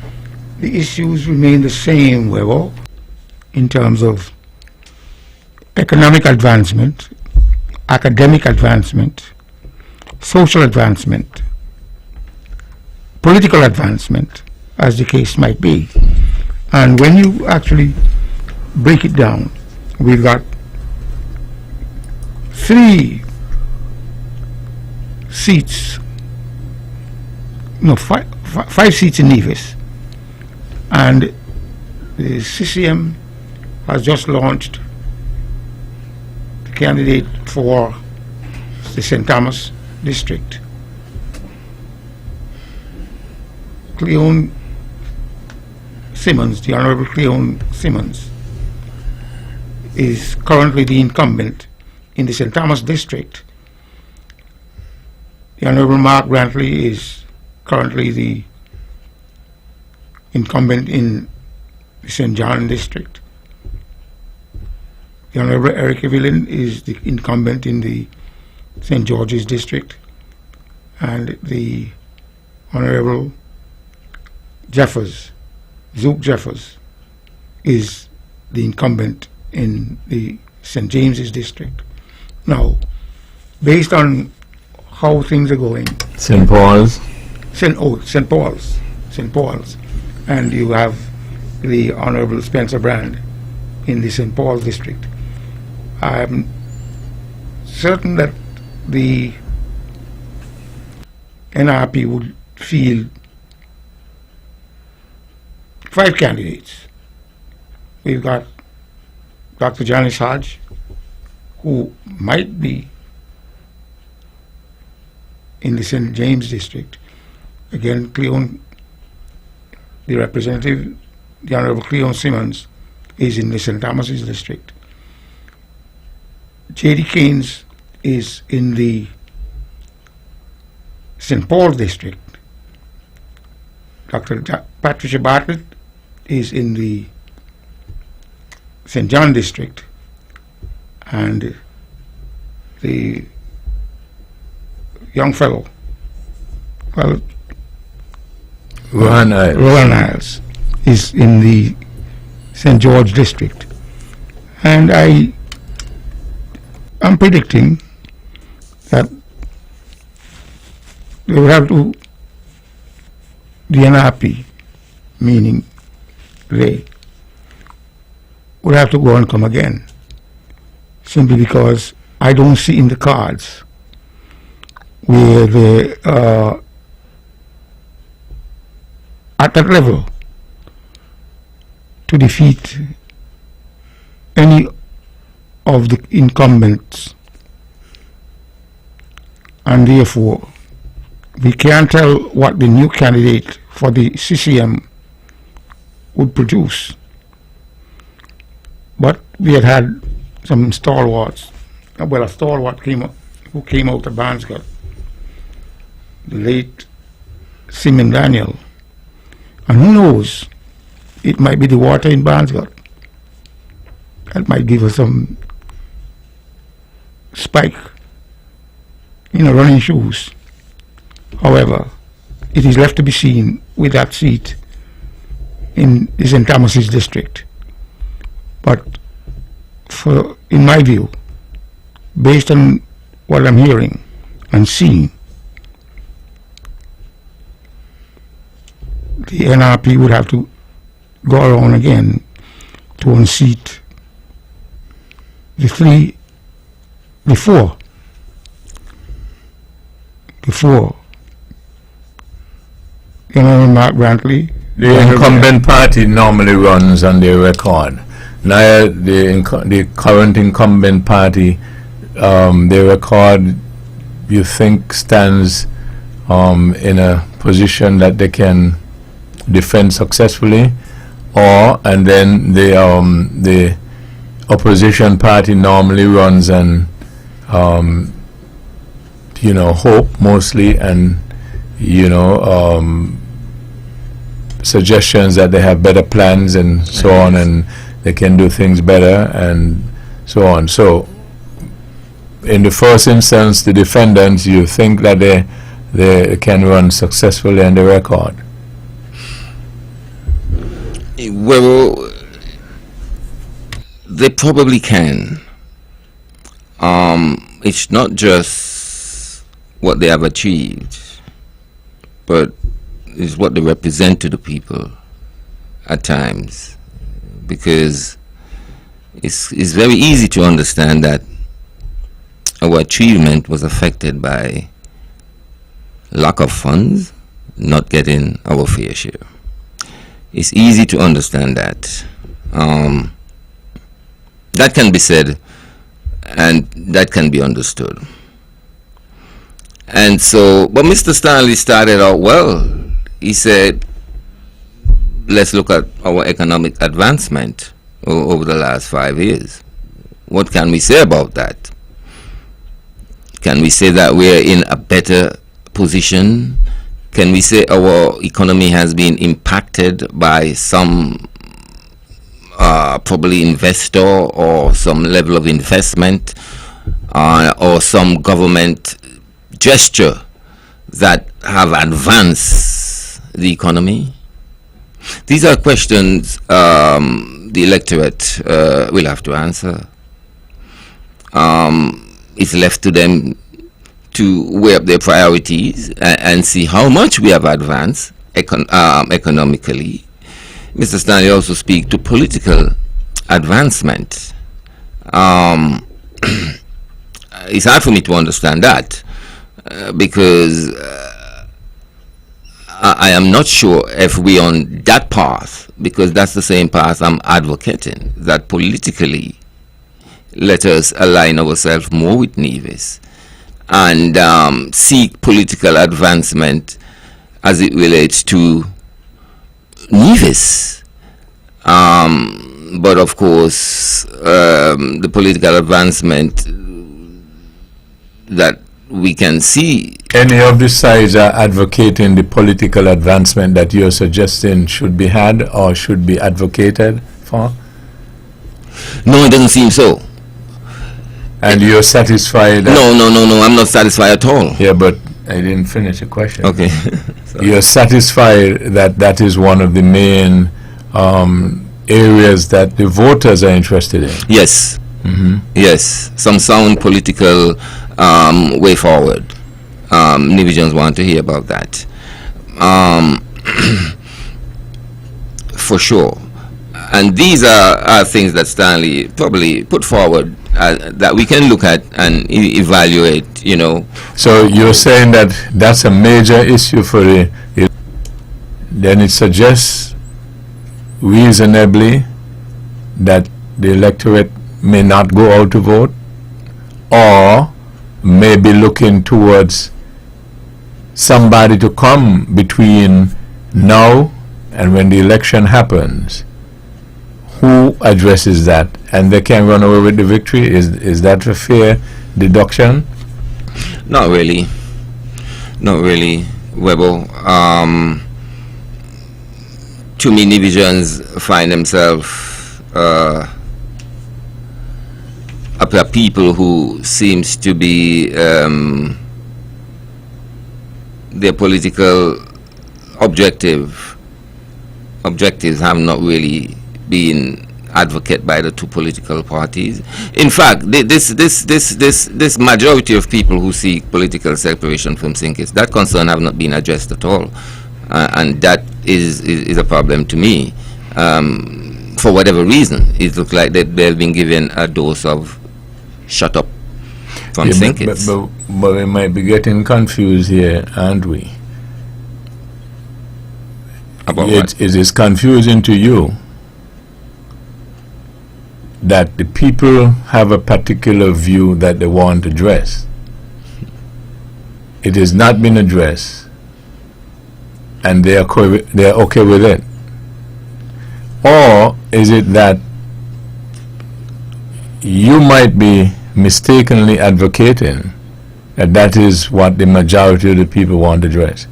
The issues remain the same, Webbo, in terms of economic advancement, academic advancement, social advancement, political advancement, as the case might be. And when you actually break it down, we've got 3 seats, no, five seats in Nevis, and the CCM has just launched the candidate for the St. Thomas district. Cleone Simmons, the Honorable Cleone Simmons, is currently the incumbent in the St. Thomas district. The Honorable Mark Grantley is currently the incumbent in the St. John district. The Honorable Eric Evelyn is the incumbent in the St. George's district, and the Honorable Zook Jeffers, is the incumbent in the St. James's district. Now, based on how things are going, St. Paul's. St. Paul's, and you have the Honorable Spencer Brand in the St. Paul's district. I'm certain that the NRP would field 5 candidates. We've got Dr. Janice Hodge, who might be in the St. James district. Again, Cleone, the representative, the Honorable Cleone Simmons, is in the St. Thomas's district. J.D. Keynes is in the St. Paul district. Dr. Patricia Bartlett is in the St. John district, and the young fellow, well, Rohan Niles, is in the St. George district. And I am predicting that they will have to, the NRP, meaning they, would have to go and come again, simply because I don't see in the cards where they at that level to defeat any of the incumbents, and therefore we can't tell what the new candidate for the CCM would produce. But we had some stalwarts. Well, a stalwart who came out of Barnesgate, the late Simon Daniel. And who knows, it might be the water in Barnesgate that might give us some spike in our running shoes. However, it is left to be seen with that seat in the St. Thomas's district. But in my view, based on what I'm hearing and seeing, the NRP would have to go around again to unseat the four. Mark Brantley. The incumbent party normally runs on their record. Now the current incumbent party, their record, you think, stands in a position that they can defend successfully, and then the opposition party normally runs and hope mostly, and suggestions that they have better plans and so on, and they can do things better and so on. So in the first instance, the defendants, you think that they can run successfully on the record? Well, they probably can. It's not just what they have achieved, but it's what they represent to the people at times, because it's very easy to understand that our achievement was affected by lack of funds, not getting our fair share. It's easy to understand that. That can be said, and that can be understood. And so, but Mr. Stanley started out well. He said, let's look at our economic advancement over the last 5 years. What can we say about that? Can we say that we're in a better position? Can we say our economy has been impacted by some probably investor or some level of investment or some government gesture that have advanced the economy? These are questions the electorate will have to answer. It's left to them to weigh up their priorities and see how much we have advanced economically. Mr. Stanley also speak to political advancement. It's hard for me to understand that because I am not sure if we're on that path, because that's the same path I'm advocating, that politically let us align ourselves more with Nevis and seek political advancement as it relates to Nevis. But of course, the political advancement that we can see. Any of the sides are advocating the political advancement that you're suggesting should be had or should be advocated for? No, it doesn't seem so. And you're satisfied? No, I'm not satisfied at all. Yeah, but I didn't finish the question. Okay. You're satisfied that that is one of the main areas that the voters are interested in? Yes. Mm-hmm. Yes. Some sound political way forward. Nivijans want to hear about that. For sure. And these are things that Stanley probably put forward that we can look at and evaluate, you know. So you're saying that that's a major issue for then it suggests reasonably that the electorate may not go out to vote, or may be looking towards somebody to come between now and when the election happens who addresses that, and they can run away with the victory. Is that a fair deduction? Not really, Webbo. Too many Nivijans find themselves a people who seems to be their political objectives have not really been advocated by the two political parties. In fact, this majority of people who seek political separation from St. Kitts, that concern have not been addressed at all, and that is a problem to me. For whatever reason, it looks like that they've been given a dose of shut up from St. Kitts. But we might be getting confused here, aren't we? About what? It is confusing to you that the people have a particular view that they want to address. It has not been addressed, and they are okay with it. Or is it that you might be mistakenly advocating that that is what the majority of the people want to address?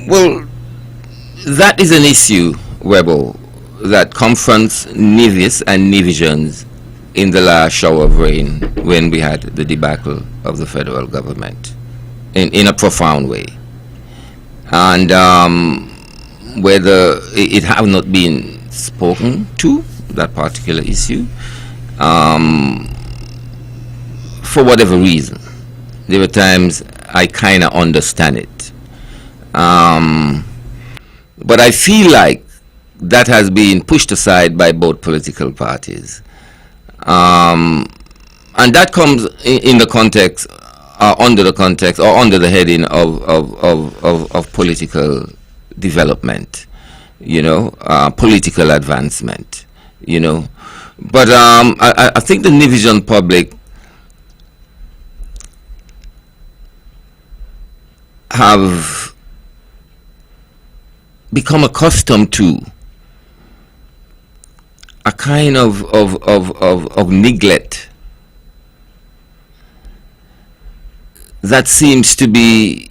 Well, that is an issue, Webbo, that confronts Nevis and Nivijans in the last shower of rain when we had the debacle of the federal government in a profound way. And whether it have not been spoken to, that particular issue, for whatever reason. There were times I kind of understand it. But I feel like that has been pushed aside by both political parties. And that comes in the context, under the context, or under the heading of political development, political advancement, But I think the Nivision public have become accustomed to a kind of neglect that seems to be,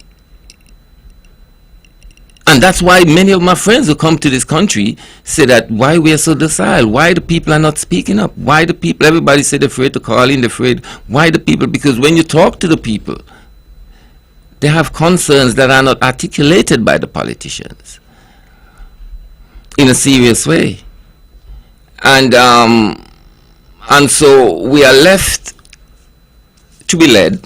and that's why many of my friends who come to this country say that why we are so docile, why the people are not speaking up, why the people, everybody said they're afraid to call in, they're afraid, why the people, because when you talk to the people, they have concerns that are not articulated by the politicians in a serious way. And so we are left to be led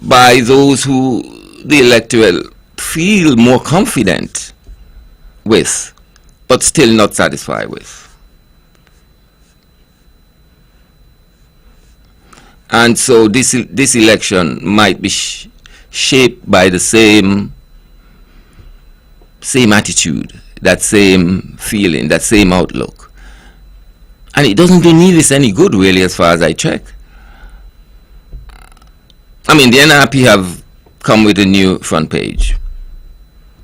by those who the electorate feel more confident with, but still not satisfied with. And so this election might be shaped by the same attitude, that same feeling, that same outlook. And it doesn't do Nevis any good, really, as far as I check. I mean, the NRP have come with a new front page.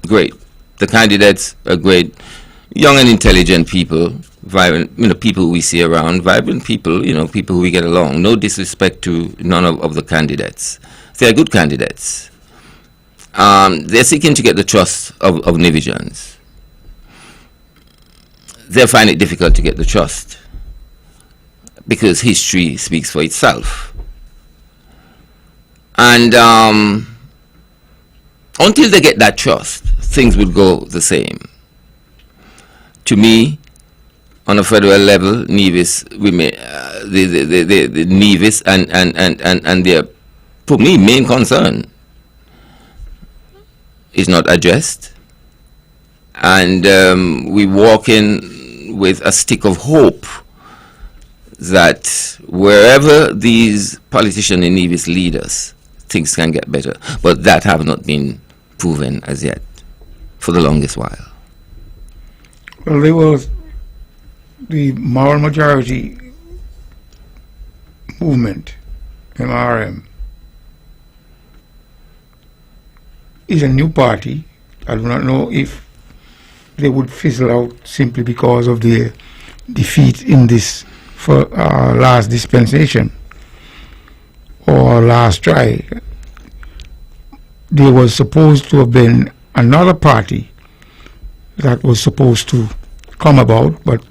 Great. The candidates are great. Young and intelligent people, vibrant, people we see around, vibrant people, people who we get along. No disrespect to none of the candidates. They're good candidates. They're seeking to get the trust of Nivisians. They find it difficult to get the trust because history speaks for itself. And until they get that trust, things will go the same. To me, on a federal level, Nevis, the Nevis and their, for me, main concern is not addressed, and we walk in with a stick of hope that wherever these politicians in Nevis lead us, things can get better. But that have not been proven as yet for the longest while. Well, there was the moral majority movement, MRM, is a new party. I do not know if they would fizzle out simply because of their defeat in this last dispensation or last try. There was supposed to have been another party that was supposed to come about, but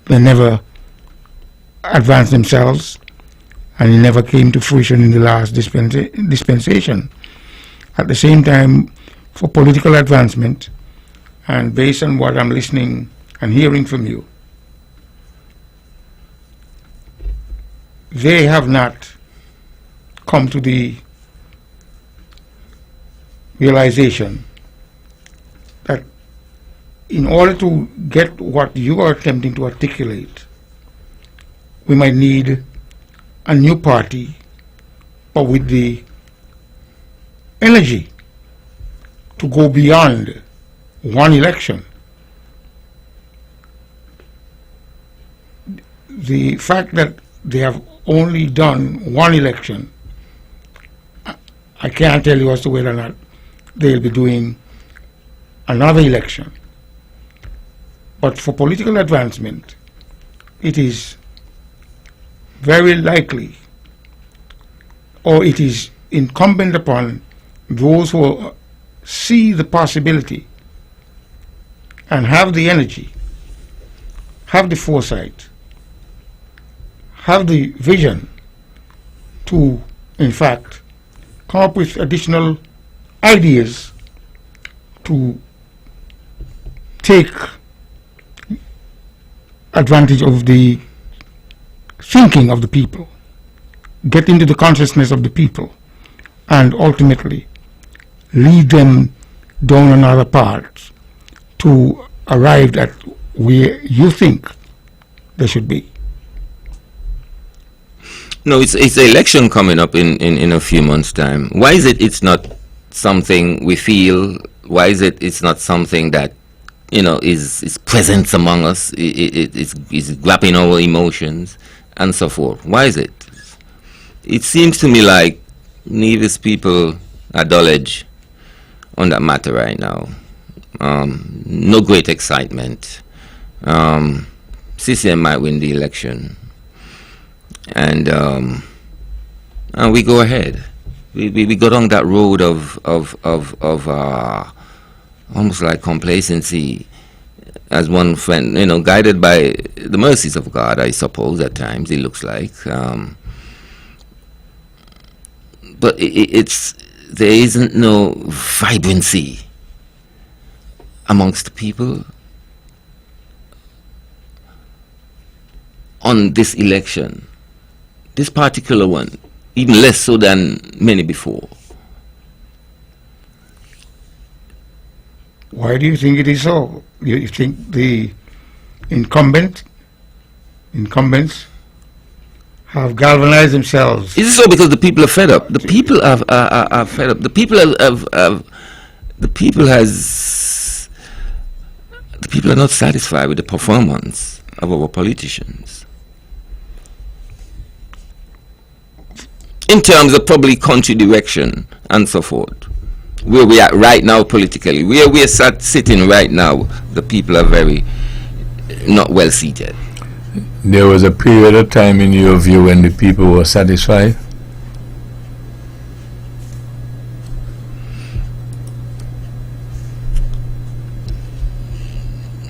they never advanced themselves, and it never came to fruition in the last dispensation. At the same time, for political advancement, and based on what I'm listening and hearing from you, they have not come to the realization that in order to get what you are attempting to articulate, we might need a new party, but with the energy to go beyond one election. The fact that they have only done one election, I can't tell you as to whether or not they'll be doing another election. But for political advancement, it is very likely, or it is incumbent upon those who see the possibility and have the energy, have the foresight, have the vision to, in fact, come up with additional ideas to take advantage of the thinking of the people, get into the consciousness of the people, and ultimately lead them down another path to arrive at where you think they should be. No, it's the election coming up in a few months' time. Why is it it's not something we feel? Why is it it's not something that, is present among us? It's grabbing our emotions and so forth. Why is it? It seems to me like Nevis people are dull edge on that matter right now. No great excitement. CCM might win the election, and we go ahead. We go down that road of almost like complacency, as one friend, guided by the mercies of God, I suppose. At times it looks like, but there isn't no vibrancy amongst the people on this election, this particular one, even less so than many before. Why do you think it is so? You think the incumbents have galvanized themselves? Is it so because the people are fed up? The people are fed up. The people the people are not satisfied with the performance of our politicians in terms of probably country direction and so forth. Where we are right now politically, where we are sitting right now, the people are very not well seated. There was a period of time in your view when the people were satisfied?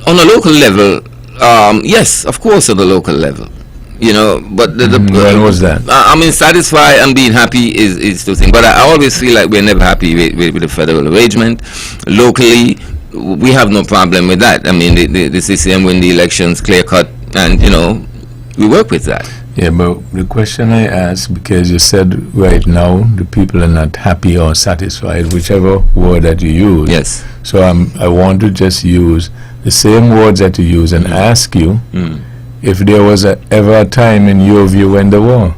On a local level, yes, of course, at the local level. But when was that? I mean, satisfied and being happy is two things. But I always feel like we're never happy with the federal arrangement. Locally, we have no problem with that. I mean, the CCM win the elections clear cut, and we work with that. Yeah, but the question I asked, because you said right now the people are not happy or satisfied, whichever word that you use. Yes. So I want to just use the same words that you use and ask you if there was ever a time in your view when there were.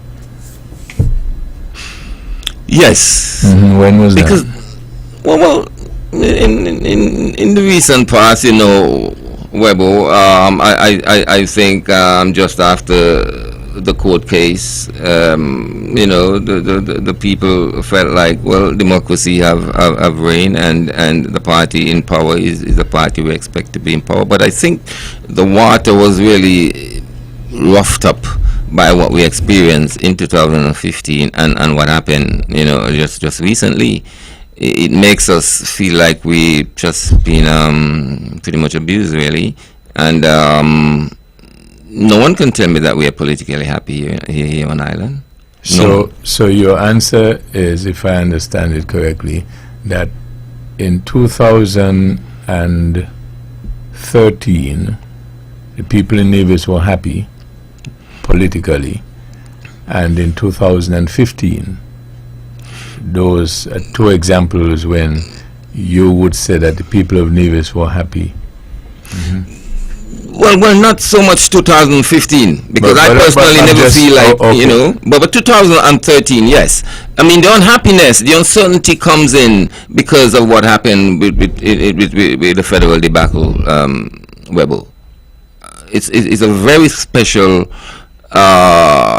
Yes. When was because, that? Well, in the recent past, Webbo, I think just after the court case, the people felt like, well, democracy have reigned, and the party in power is the party we expect to be in power. But I think the water was really roughed up by what we experienced in 2015 and what happened, just recently. It makes us feel like we just been pretty much abused, really, and no one can tell me that we are politically happy here on Ireland. So your answer is, if I understand it correctly, that in 2013 the people in Nevis were happy politically, and in 2015 those are two examples when you would say that the people of Nevis were happy. Well, not so much 2015, because I personally never feel like, okay. But 2013, yes. I mean, the unhappiness, the uncertainty comes in because of what happened with the federal debacle, Webbo. It's a very special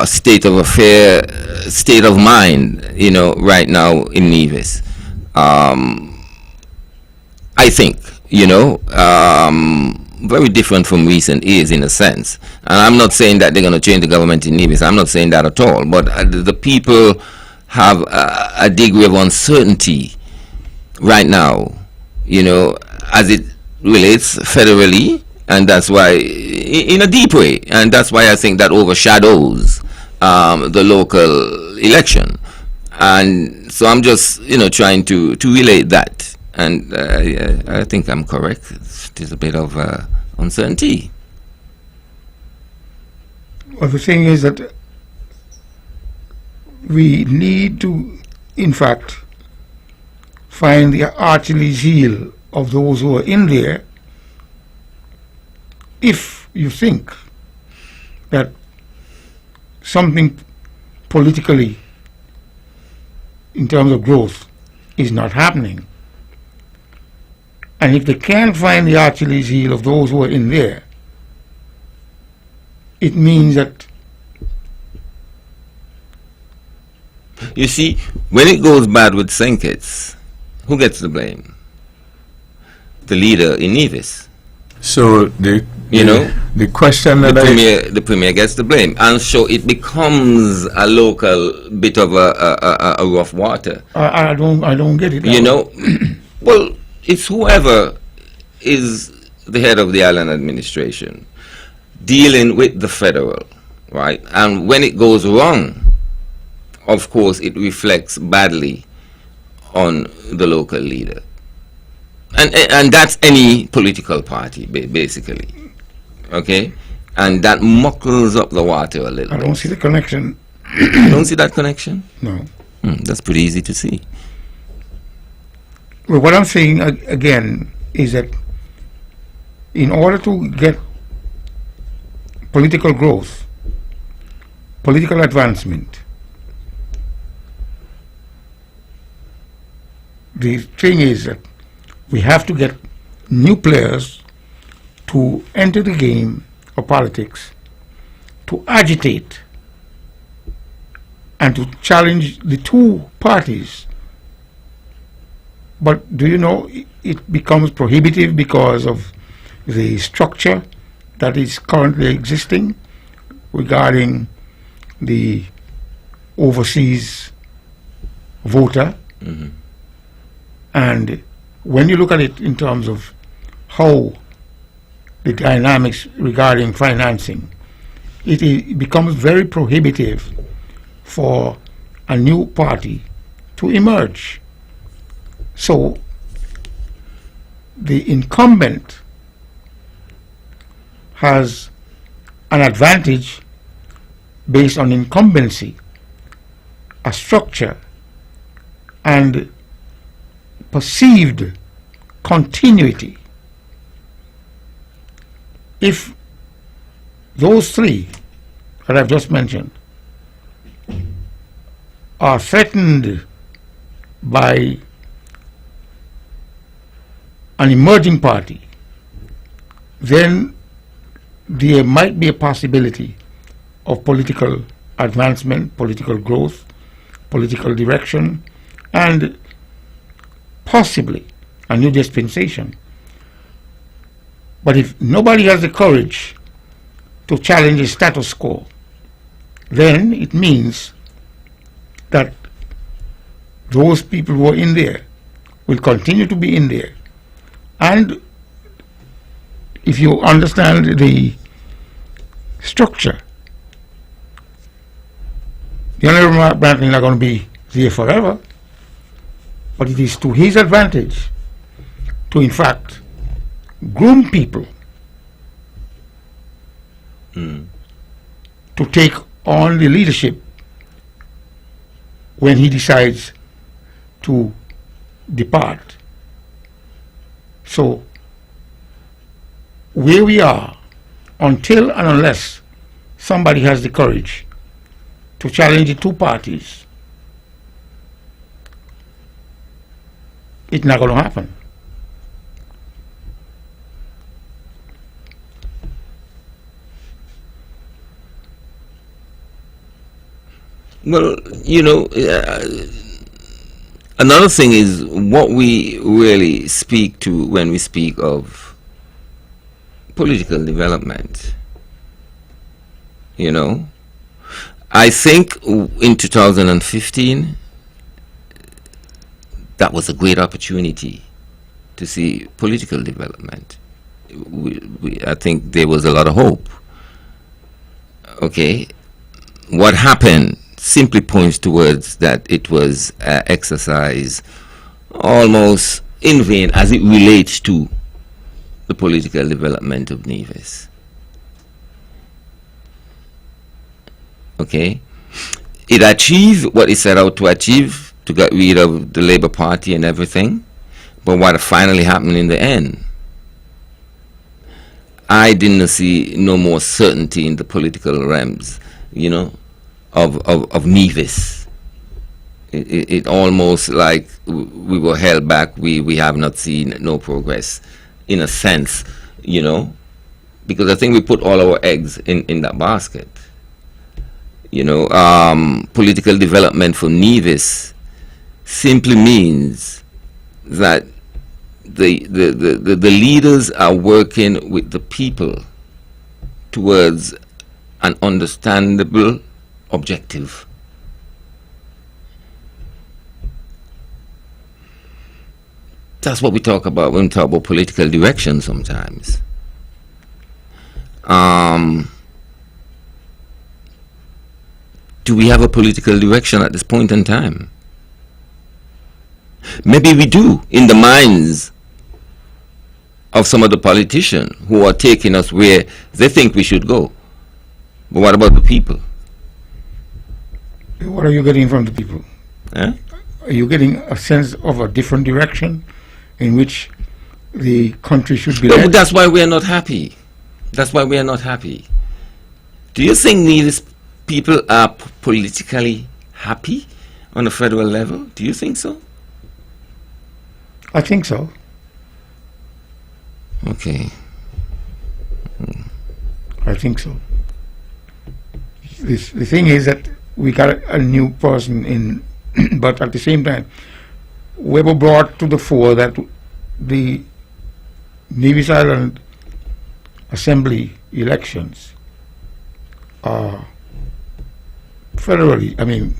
state of affair, state of mind, right now in Nevis. I think, very different from recent years in a sense. And I'm not saying that they're going to change the government in Nevis. I'm not saying that at all. But the people have a degree of uncertainty right now, as it relates federally. And that's why, in a deep way, and that's why I think that overshadows the local election. And so I'm just, trying to relate that. And I think I'm correct. There's a bit of uncertainty. Well, the thing is that we need to, in fact, find the heartily zeal of those who are in there. If you think that something politically, in terms of growth, is not happening. And if they can't find the Achilles heel of those who are in there, it means that You see, when it goes bad with St. Kitts, who gets the blame? The leader in Nevis. So the question that The premier gets the blame, and so it becomes a local bit of a rough water. I don't get it. You know, well, it's whoever is the head of the island administration dealing with the federal, right? And when it goes wrong, of course, it reflects badly on the local leader. And that's any political party, basically. Okay? And that muckles up the water a little I bit. don't see the connection. You don't see that connection? No. That's pretty easy to see. Well, what I'm saying again is that in order to get political growth, political advancement, the thing is that we have to get new players to enter the game of politics, to agitate and to challenge the two parties. But do you know, it becomes prohibitive because of the structure that is currently existing regarding the overseas voter. Mm-hmm. And when you look at it in terms of how the dynamics regarding financing, it becomes very prohibitive for a new party to emerge. So the incumbent has an advantage based on incumbency, a structure, and perceived continuity. If those three that I've just mentioned are threatened by an emerging party, then there might be a possibility of political advancement, political growth, political direction, and possibly a new dispensation. But if nobody has the courage to challenge the status quo, then it means that those people who are in there will continue to be in there. And if you understand the structure, the Honorable Brantley is not going to be there forever, but it is to his advantage to, in fact, groom people to take on the leadership when he decides to depart. So, where we are, until and unless somebody has the courage to challenge the two parties, it's not going to happen. Well, you know, another thing is what we really speak to when we speak of political development. You know, I think in 2015, that was a great opportunity to see political development. I think there was a lot of hope. Okay, what happened simply points towards that it was an exercise almost in vain as it relates to the political development of Nevis. Okay, it achieved what it set out to achieve, to get rid of the Labour Party and everything, but what finally happened in the end, I didn't see no more certainty in the political realms, you know. of Nevis. It almost like we were held back. We have not seen no progress, in a sense, you know, because I think we put all our eggs in that basket. You know, political development for Nevis simply means that the leaders are working with the people towards an understandable objective. That's what we talk about when we talk about political direction sometimes. Do we have a political direction at this point in time? Maybe we do, in the minds of some of the politicians who are taking us where they think we should go. But what about the people? What are you getting from the people? Eh? Are you getting a sense of a different direction in which the country should be No, led? but that's why we are not happy. That's why we are not happy. Do you think these people are politically happy on the federal level? Do you think so? I think so. Okay. I think so. The thing is that we got a new person in, but at the same time, Webbo brought to the fore that the Nevis Island Assembly elections are federally,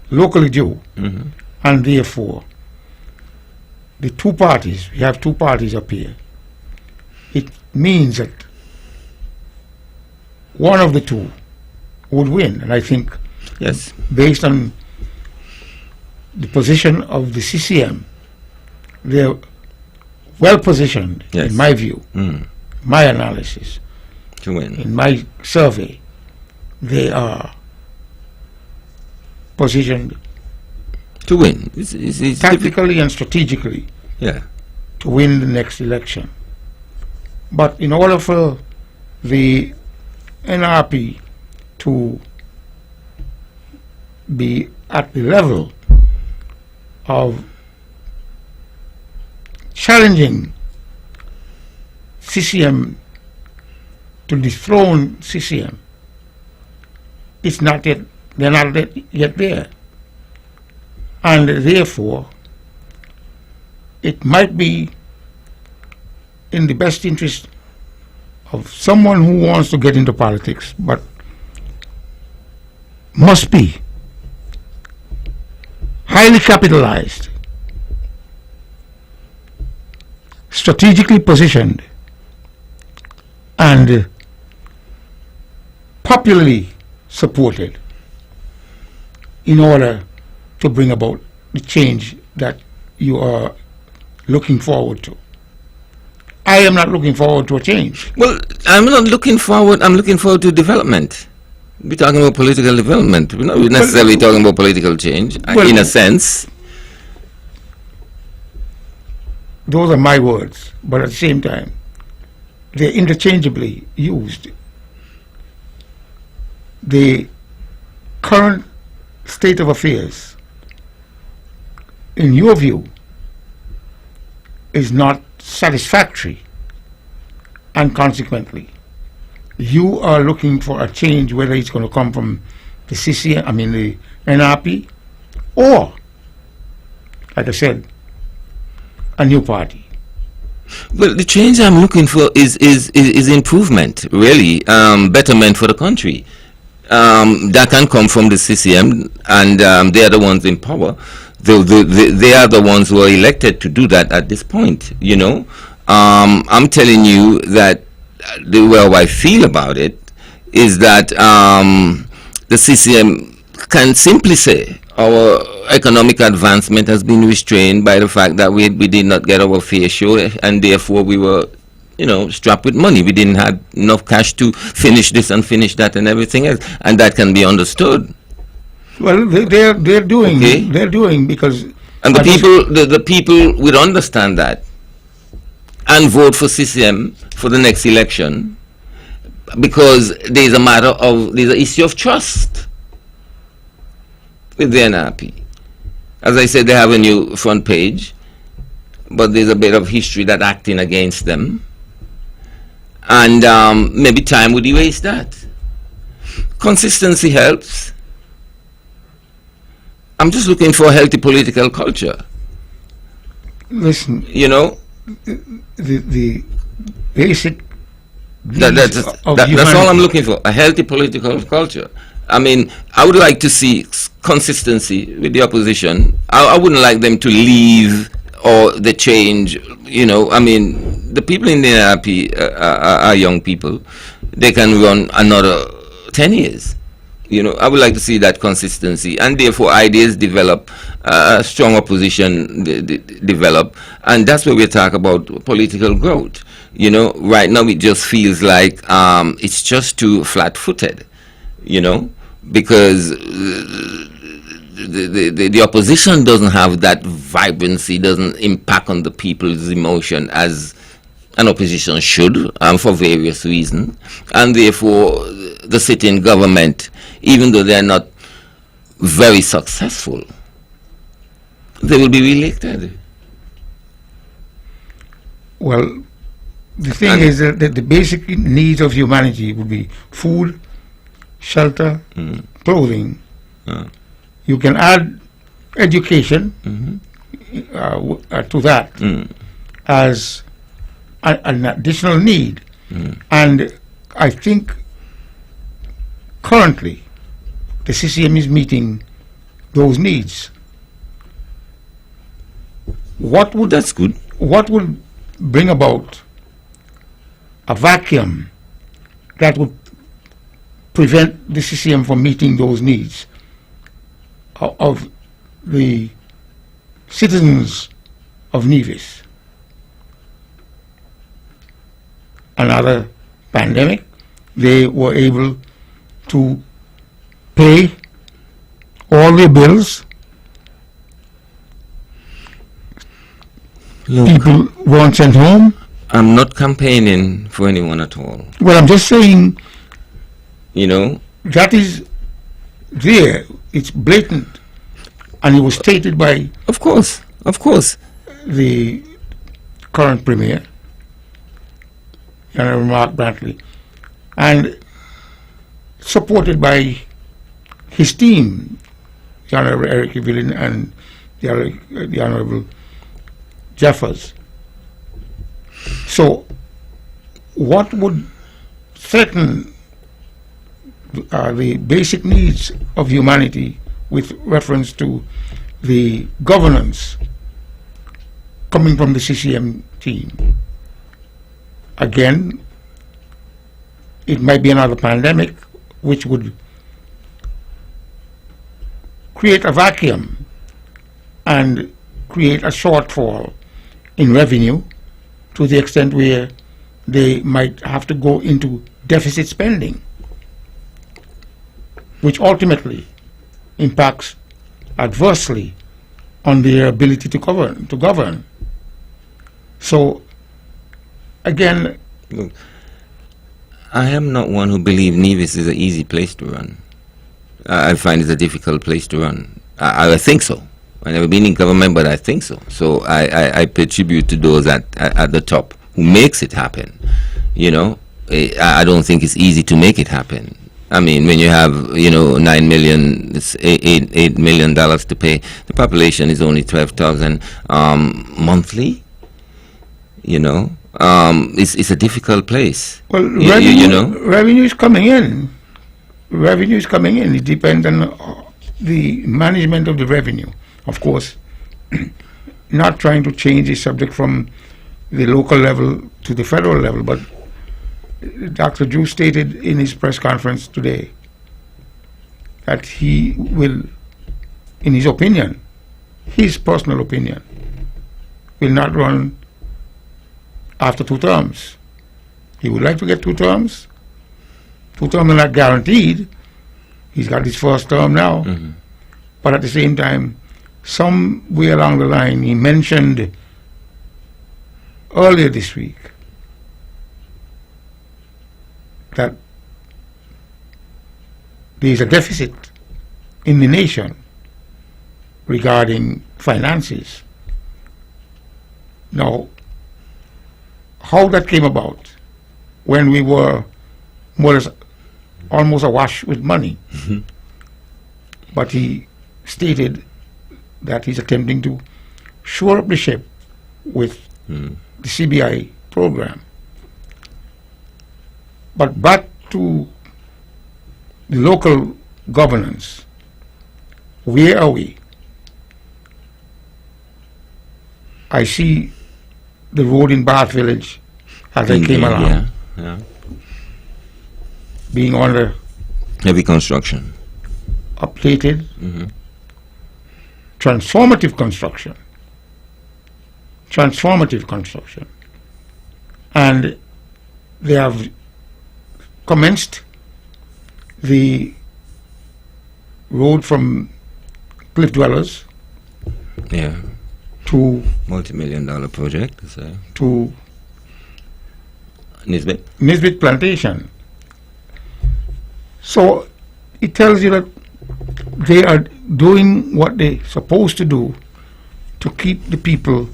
locally due, and therefore the two parties, we have two parties up here, it means that one of the two would win. And I think, Yes. based on the position of the CCM, they're well positioned, Yes. in my view, my analysis, To win. in my survey, they are positioned To win. It's tactically and strategically yeah. to win the next election. But in order for the NRP to be at the level of challenging CCM to dethrone CCM, it's not yet, they're not yet there. And therefore, it might be in the best interest of someone who wants to get into politics, but must be highly capitalized, strategically positioned, and popularly supported in order to bring about the change that you are looking forward to. I am not looking forward to a change. Well, I'm not looking forward. I'm looking forward to development. We're talking about political development. We're not necessarily talking about political change, Well, in a sense. Those are my words, but at the same time, they're interchangeably used. The current state of affairs, in your view, is not satisfactory, and consequently, you are looking for a change, whether it's going to come from the the NRP, or, like I said, a new party. Well, the change I'm looking for is improvement, really, betterment for the country. That can come from the CCM, and they are the ones in power. They are the ones who are elected to do that at this point, you know. I'm telling you that the way I feel about it is that the CCM can simply say our economic advancement has been restrained by the fact that we did not get our fair share, and therefore we were, you know, strapped with money. We didn't have enough cash to finish this and finish that and everything else, and that can be understood. Well, they're doing, Okay. they're doing, because And the people will understand that and vote for CCM for the next election, because there's an issue of trust with the NRP. As I said, they have a new front page, but there's a bit of history that acting against them, and maybe time would erase that. Consistency helps. I'm just looking for a healthy political culture. Listen, You know, the basic that's all I'm looking for, a healthy political culture. I mean, I would like to see consistency with the opposition. I wouldn't like them to leave or the change. You know, I mean, the people in the NRP are young people. They can run another 10 years. You know, I would like to see that consistency, and therefore ideas develop, strong opposition develop, and that's where we talk about political growth. You know, right now it just feels like it's just too flat-footed, you know, because the opposition doesn't have that vibrancy, doesn't impact on the people's emotion as an opposition should, for various reasons, and therefore the sitting government, even though they're not very successful, they will be re-elected. Well, the thing is that the basic needs of humanity would be food, shelter, clothing. You can add education to that as an additional need. And I think currently the CCM is meeting those needs. That's good. What would bring about a vacuum that would prevent the CCM from meeting those needs of the citizens of Nevis? Another pandemic, they were able to pay all their bills. Look, people weren't sent home. I'm not campaigning for anyone at all. Well, I'm just saying, You know, that is there. It's blatant. And it was stated by of course, the current Premier, General Mark Brantley, and supported by his team, the Honorable Eric Evelyn and the Honorable Jeffers. So, what would threaten the basic needs of humanity with reference to the governance coming from the CCM team? Again, it might be another pandemic which would create a vacuum and create a shortfall in revenue to the extent where they might have to go into deficit spending, which ultimately impacts adversely on their ability to govern. So, again, look, I am not one who believes Nevis is an easy place to run. I find it a difficult place to run. I think so. I've never been in government, but I think so. So I pay tribute to those at the top who makes it happen. You know, I don't think it's easy to make it happen. I mean, when you have, $9 million, it's $8 million to pay, the population is only 12,000 monthly. You know, it's a difficult place. well, revenue is coming in. Revenue is coming in. It depends on the management of the revenue. Of course, not trying to change the subject from the local level to the federal level, but Dr. Drew stated in his press conference today that he will, in his opinion, his personal opinion, will not run after 2 terms. He would like to get 2 terms. 2 terms are not guaranteed. He's got his first term now. But at the same time, somewhere along the line, he mentioned earlier this week that there is a deficit in the nation regarding finances. Now, how that came about when we were more or less almost awash with money. But he stated that he's attempting to shore up the ship with the CBI program. But back to the local governance, where are we? I see the road in Bath Village as I came along, being under heavy construction, updated, transformative construction, and they have commenced the road from Cliff Dwellers to multi-million-dollar project, to Nisbet Plantation. So it tells you that they are doing what they're supposed to do to keep the people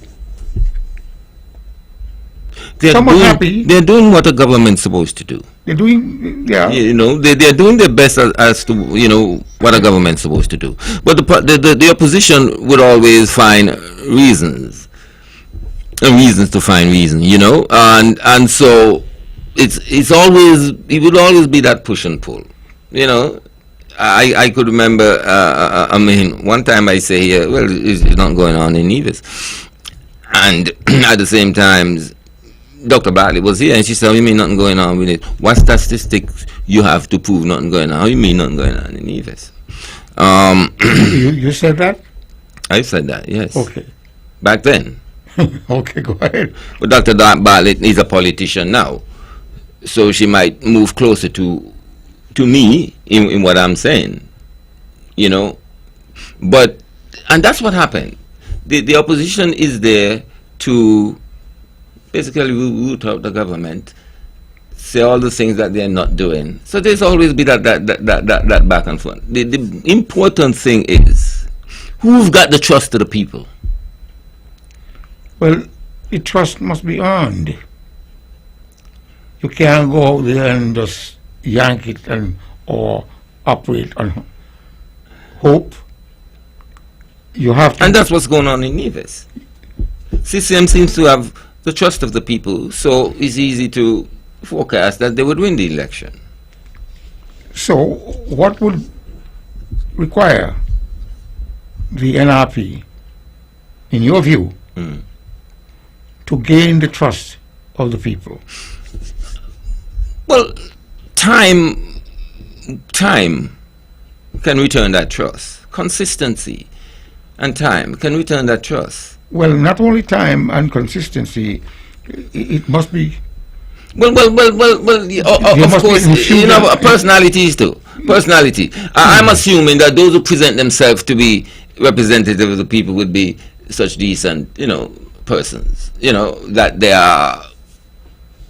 somewhat happy. They're doing what a government's supposed to do. They're doing, You know, they're doing their best as to, you know, what a government's supposed to do. But the opposition would always find reasons to find reasons, you know, and so it would always be that push and pull, you know. I could remember, I mean, one time I say, well, it's not going on in Nevis, and at the same time, Dr. Bartley was here, and she said, "Oh, you mean nothing going on with it? What statistics you have to prove nothing going on? How you mean nothing going on in Nevis?" You said that? I said that, yes. Okay. Back then. Okay, go ahead. But Dr. Bartlett is a politician now, so she might move closer to me in what I'm saying, you know. And that's what happened. The opposition is there to basically root out the government, say all the things that they're not doing. So there's always be that back and forth. The important thing is, who's got the trust of the people? Well, the trust must be earned. You can't go out there and just yank it or operate on hope. You have to. And that's what's going on in Nevis. CCM seems to have the trust of the people, so it's easy to forecast that they would win the election. So, what would require the NRP, in your view, to gain the trust of the people? Well, time can return that trust. Consistency and time can return that trust. Well, not only time and consistency, it must be. Well, of course, you know, personalities too. Personality. I'm assuming that those who present themselves to be representative of the people would be such decent, you know, persons. You know, that they are,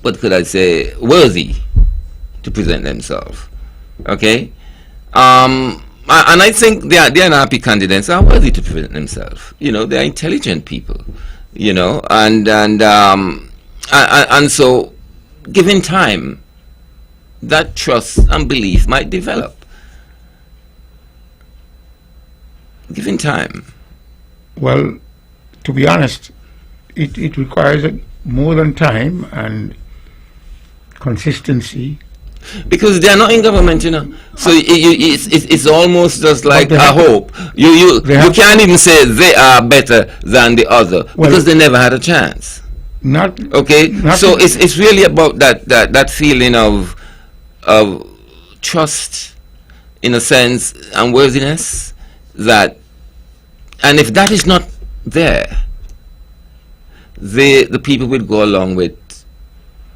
what could I say, worthy to present themselves. Okay? And I think the NRP candidates are worthy to present themselves. You know, they're intelligent people. You know, and so, given time, that trust and belief might develop. Given time. Well, to be honest, it requires more than time and consistency. Because they are not in government, you know. So it's almost just like a hope. You can't even say they are better than the other, because they never had a chance. So it's really about that feeling of trust, in a sense, and worthiness. And if that is not there, the people will go along with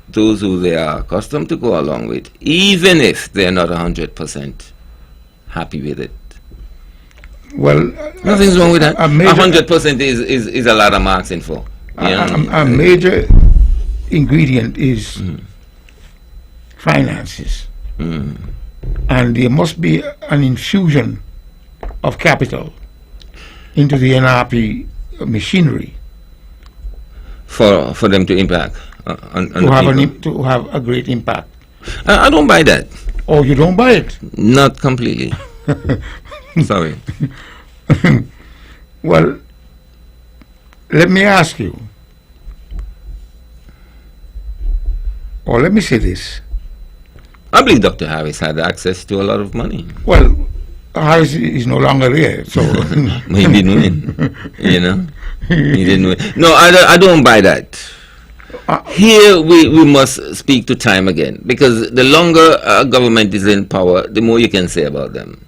those who they are accustomed to go along with, even if they're not 100% happy with it. Well, nothing's wrong with that. 100% is a lot of marking for. A major ingredient is finances. And there must be an infusion of capital into the NRP machinery For them to impact on the people. to have a great impact. I don't buy that. Or you don't buy it? Not completely. Sorry. Well, let me ask you, or let me say this. I believe Dr. Harris had access to a lot of money. Well, Harris is no longer there, so He didn't win. You know? He didn't win. No, I don't buy that. Here we must speak to time again, because the longer a government is in power, the more you can say about them.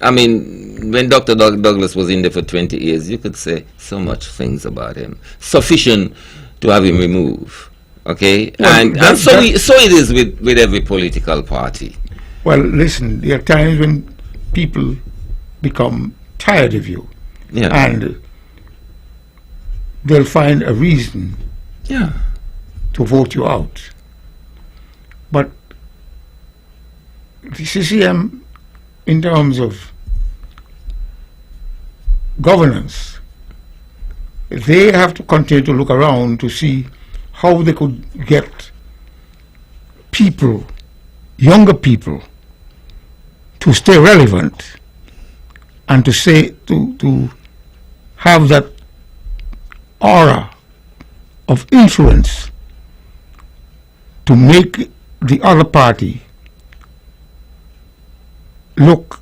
I mean, when Dr. Douglas was in there for 20 years, you could say so much things about him. Sufficient to have him removed. Okay? Well, and so it is with every political party. Well, listen, there are times when people become tired of you, Yeah. and they'll find a reason Yeah. to vote you out. But the CCM, in terms of governance, they have to continue to look around to see how they could get people, younger people, to stay relevant and to say to have that aura of influence to make the other party look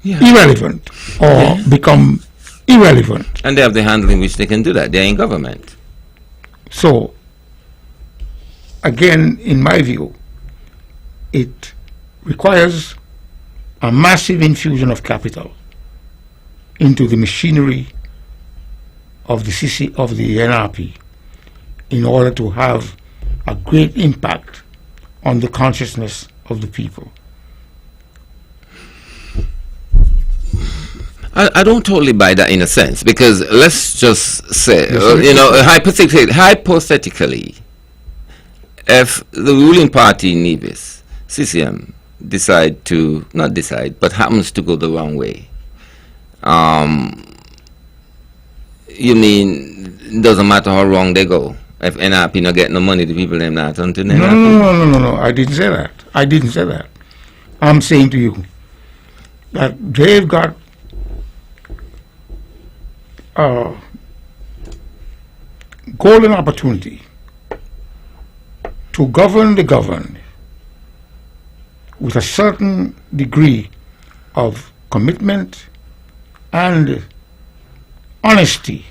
irrelevant or become irrelevant. And they have the handle in which they can do that. They're in government. So, again, in my view, it requires a massive infusion of capital into the machinery of the NRP in order to have a great impact on the consciousness of the people. I don't totally buy that in a sense, because let's just say, hypothetically, if the ruling party in Nevis, CCM, happens to go the wrong way, you mean it doesn't matter how wrong they go? If NRP not get no money, the people them not until NRP? No, I didn't say that. I'm saying to you that they've got golden opportunity to govern the governed with a certain degree of commitment and honesty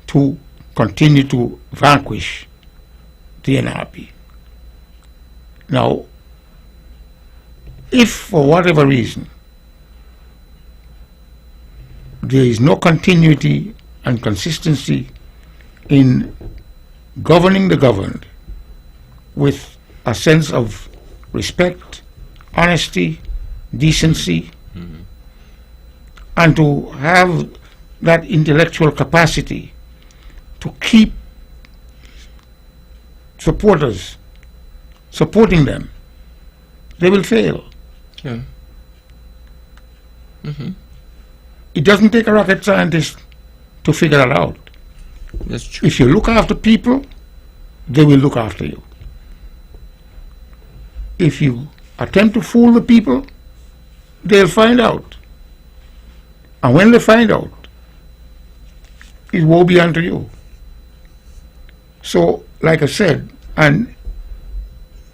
to continue to vanquish the NRP. Now, if for whatever reason there is no continuity and consistency in governing the governed with a sense of respect, honesty, decency, and to have that intellectual capacity to keep supporters supporting them, they will fail. Yeah. It doesn't take a rocket scientist to figure that out. That's true. If you look after people, they will look after you. If you attempt to fool the people, they'll find out. And when they find out, it will be unto you. So, like I said, and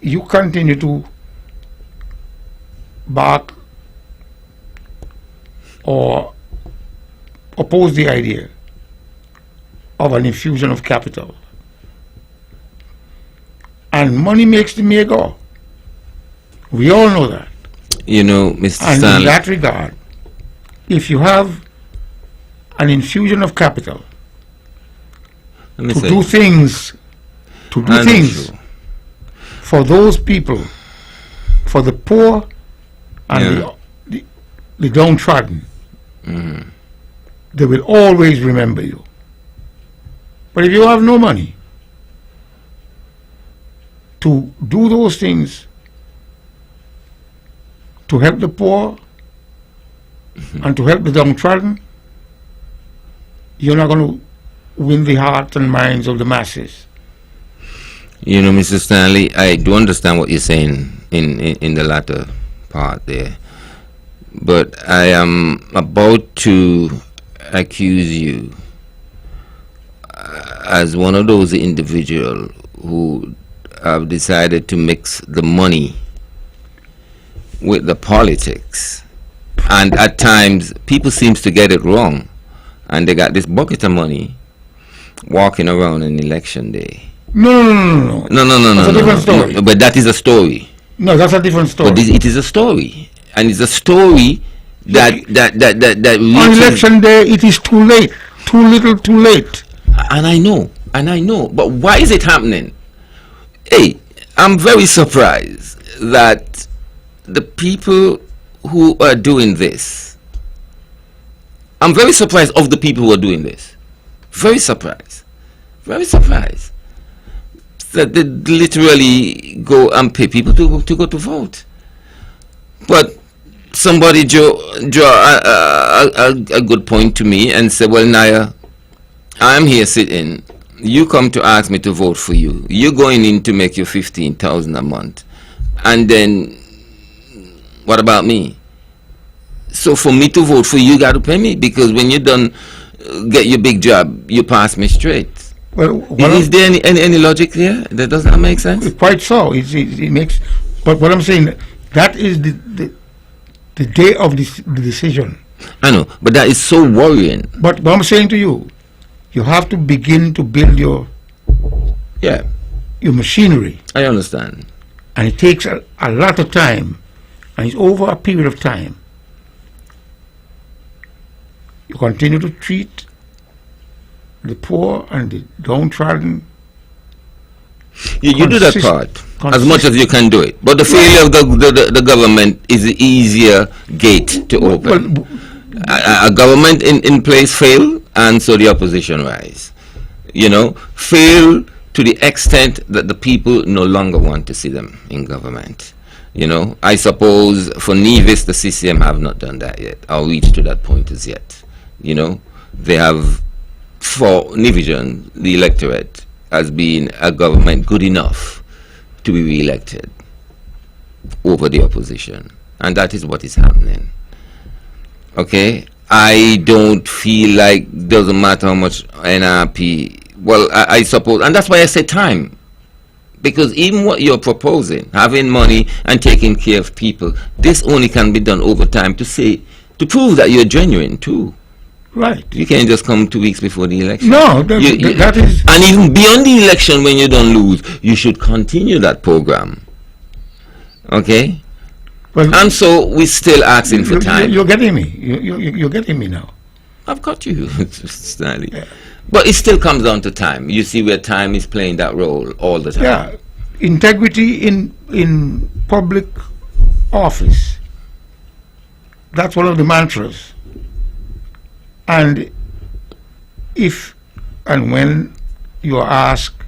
you continue to bark or oppose the idea of an infusion of capital. And money makes the mayor go. We all know that. You know, Mr. And in Stanley, that regard, if you have an infusion of capital let me to say, do things, I'm things sure. for those people, for the poor and the downtrodden, they will always remember you. But if you have no money to do those things to help the poor and to help the downtrodden, you're not going to win the hearts and minds of the masses. You know, Mr. Stanley, I do understand what you're saying in the latter part there. But I am about to accuse you as one of those individuals who have decided to mix the money with the politics. And at times, people seems to get it wrong. And they got this bucket of money walking around on election day. No. That's a different story. But that is a story. No, that's a different story. But it is a story. And it's a story that on election day, it is too late. Too little, too late. And I know. But why is it happening? Hey, I'm very surprised that the people who are doing this, I'm very surprised of the people who are doing this. Very surprised. That they literally go and pay people to go to vote. But somebody draw a good point to me and said, well, Naya, I'm here sitting. You come to ask me to vote for you. You're going in to make your $15,000 a month. And then, what about me? So for me to vote for you, you got to pay me. Because when you're done, get your big job, you pass me straight. Well, is there any logic there? That does not make sense? Quite so. It makes. But what I'm saying, that is the day of the decision. I know, but that is so worrying. But what I'm saying to you, you have to begin to build your machinery. I understand. And it takes a lot of time, and it's over a period of time. You continue to treat the poor and the downtrodden. You do that part as much as you can do it. But the failure of the government is the easier gate to open. A government in place fail, and so the opposition rise. You know, fail to the extent that the people no longer want to see them in government. You know, I suppose for Nevis, the CCM have not done that yet, or reached to that point as yet. You know, they have, for Nevision, the electorate has been a government good enough to be re-elected over the opposition. And that is what is happening. Okay? I don't feel like doesn't matter how much NRP, well, I suppose, and that's why I say time. Because even what you're proposing, having money and taking care of people, this only can be done over time to prove that you're genuine too. Right. You can't just come 2 weeks before the election. No, that is... And even beyond the election, when you don't lose, you should continue that program. Okay? Well, and so we're still asking for time. You're getting me. You're getting me now. I've got you, Stanley. Yeah. But it still comes down to time. You see where time is playing that role all the time. Yeah. Integrity in public office. That's one of the mantras. And if and when you are asked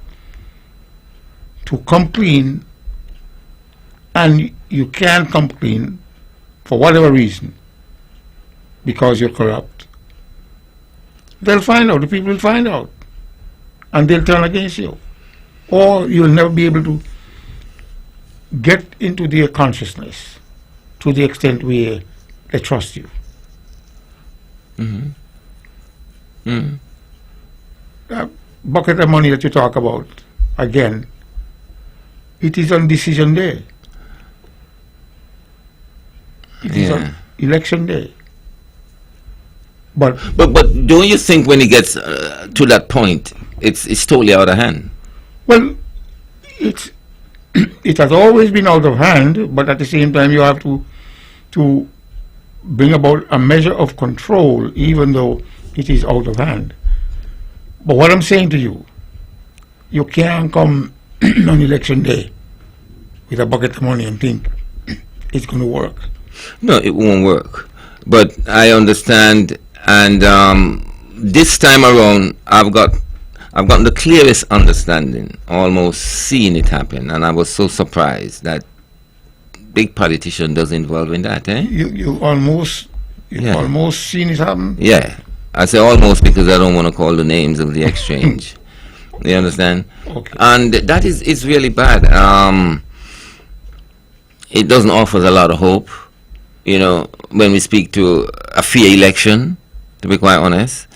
to come clean and you can't come clean for whatever reason because you're corrupt, they'll find out, the people will find out, and they'll turn against you. Or you'll never be able to get into their consciousness to the extent where they trust you. Mm-hmm. Mm-hmm. That bucket of money that you talk about, again, it is on decision day. It is on election day. But don't you think when it gets to that point, it's totally out of hand? Well, it has always been out of hand, but at the same time you have to bring about a measure of control, even though it is out of hand. But what I'm saying to you, you can't come on election day with a bucket of money and think it's going to work. No, it won't work. But I understand, and this time around, I've got I've gotten the clearest understanding, almost seeing it happen, and I was so surprised that big politician does involve in that, eh? You almost seen it happen? Yeah. I say almost because I don't want to call the names of the exchange. You understand? Okay. And that is, it's really bad. It doesn't offer a lot of hope, you know, when we speak to a fair election, to be quite honest.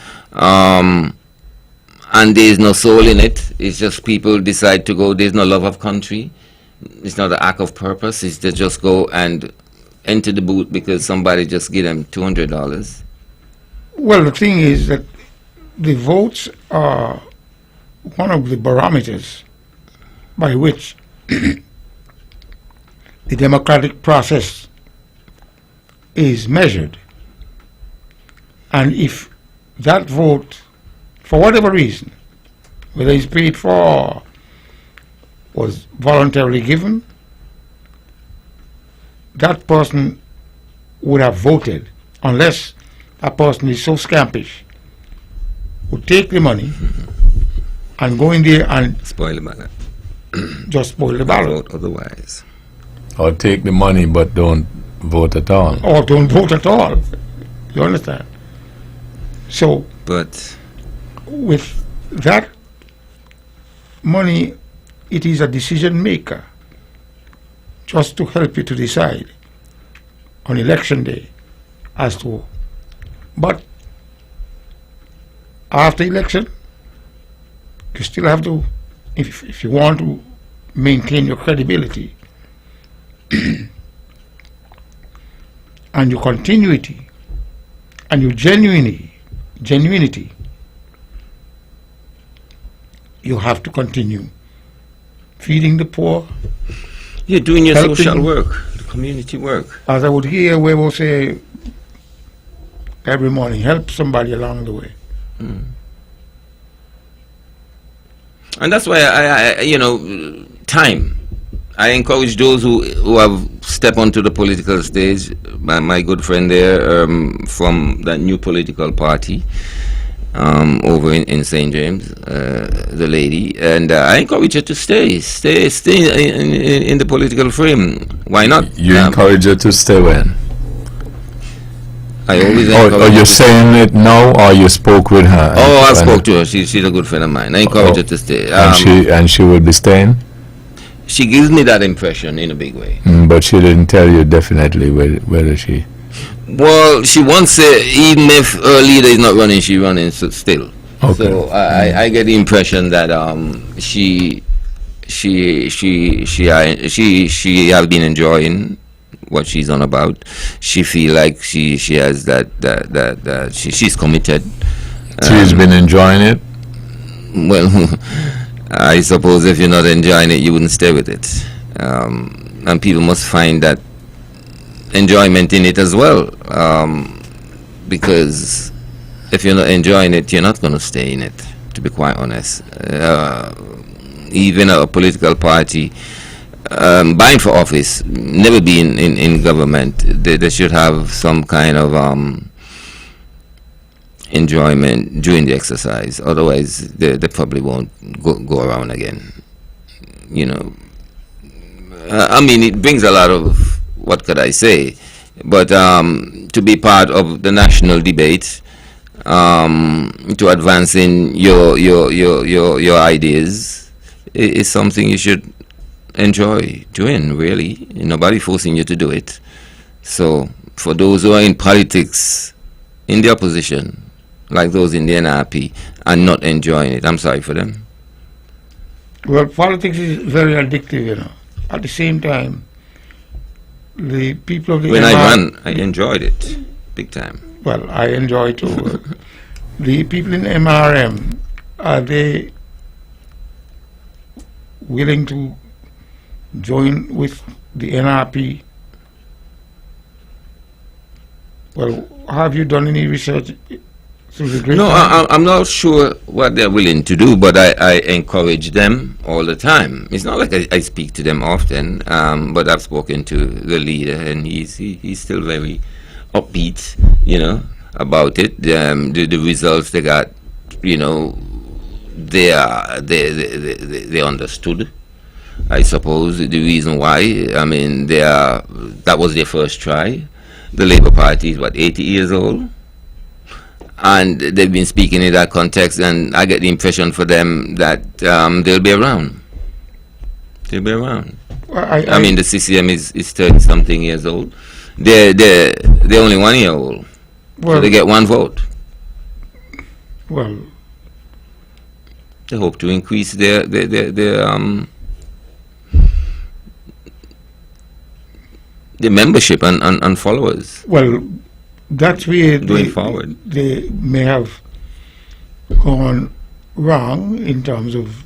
And there's no soul in it. It's just people decide to go. There's no love of country. It's not an act of purpose. It's to just go and enter the booth because somebody just give them $200. Well, the thing is that the votes are one of the barometers by which the democratic process is measured. And if that vote, for whatever reason, whether it's paid for or was voluntarily given, that person would have voted unless that person is so scampish, would take the money and go in there and Spoil the ballot. just spoil the ballot. Vote otherwise. Or take the money but don't vote at all. Or don't vote at all. You understand? So But with that money, it is a decision maker just to help you to decide on election day as to. But after election, you still have to, if you want to maintain your credibility and your continuity and your genuinity, you have to continue feeding the poor. you're doing your Helping- social work, the community work. As I would hear Webbo say every morning, help somebody along the way. And that's why I you know, time. I encourage those who have stepped onto the political stage. My good friend there from that new political party over in St. James, the lady, and I encourage her to stay in the political frame. Why not? You encourage her to stay when? I always Or encourage you're saying it now, or you spoke with her? Oh, I and- spoke to her. She's a good friend of mine. I encourage her to stay. And she will be staying? She gives me that impression in a big way. But she didn't tell you definitely whether she... Well, she wants even if her leader is not running, she's running still. Okay. So I get the impression that she has been enjoying what she's on about. She feel like she has that she's committed. She's been enjoying it? Well, I suppose if you're not enjoying it, you wouldn't stay with it. And people must find that enjoyment in it as well. Because if you're not enjoying it, you're not going to stay in it, to be quite honest. Even a political party buying for office, never be in government, they should have some kind of enjoyment during the exercise. Otherwise, they probably won't go around again. You know, I mean, it brings a lot of, what could I say? But to be part of the national debate, to advancing your ideas, is something you should enjoy doing. Really, nobody forcing you to do it. So, for those who are in politics, in the opposition, like those in the NRP, and not enjoying it, I'm sorry for them. Well, politics is very addictive, you know. At the same time, the people of the When I MR ran, I enjoyed it big time. Well, I enjoy it too. The people in MRM, are they willing to join with the NRP? Well, have you done any research through the great? No, I'm not sure what they're willing to do, but I encourage them all the time. It's not like I speak to them often, but I've spoken to the leader, and he's still very upbeat, you know, about it. The results they got, you know, they understood, I suppose, the reason why. I mean, that was their first try. The Labour Party is, 80 years old? And they've been speaking in that context, and I get the impression for them that they'll be around. They'll be around. Well, I mean, the CCM is 30-something years old. They're only 1 year old. Well, So they get one vote. well, They hope to increase their membership and followers. well, that's where Going forward. they may have gone wrong in terms of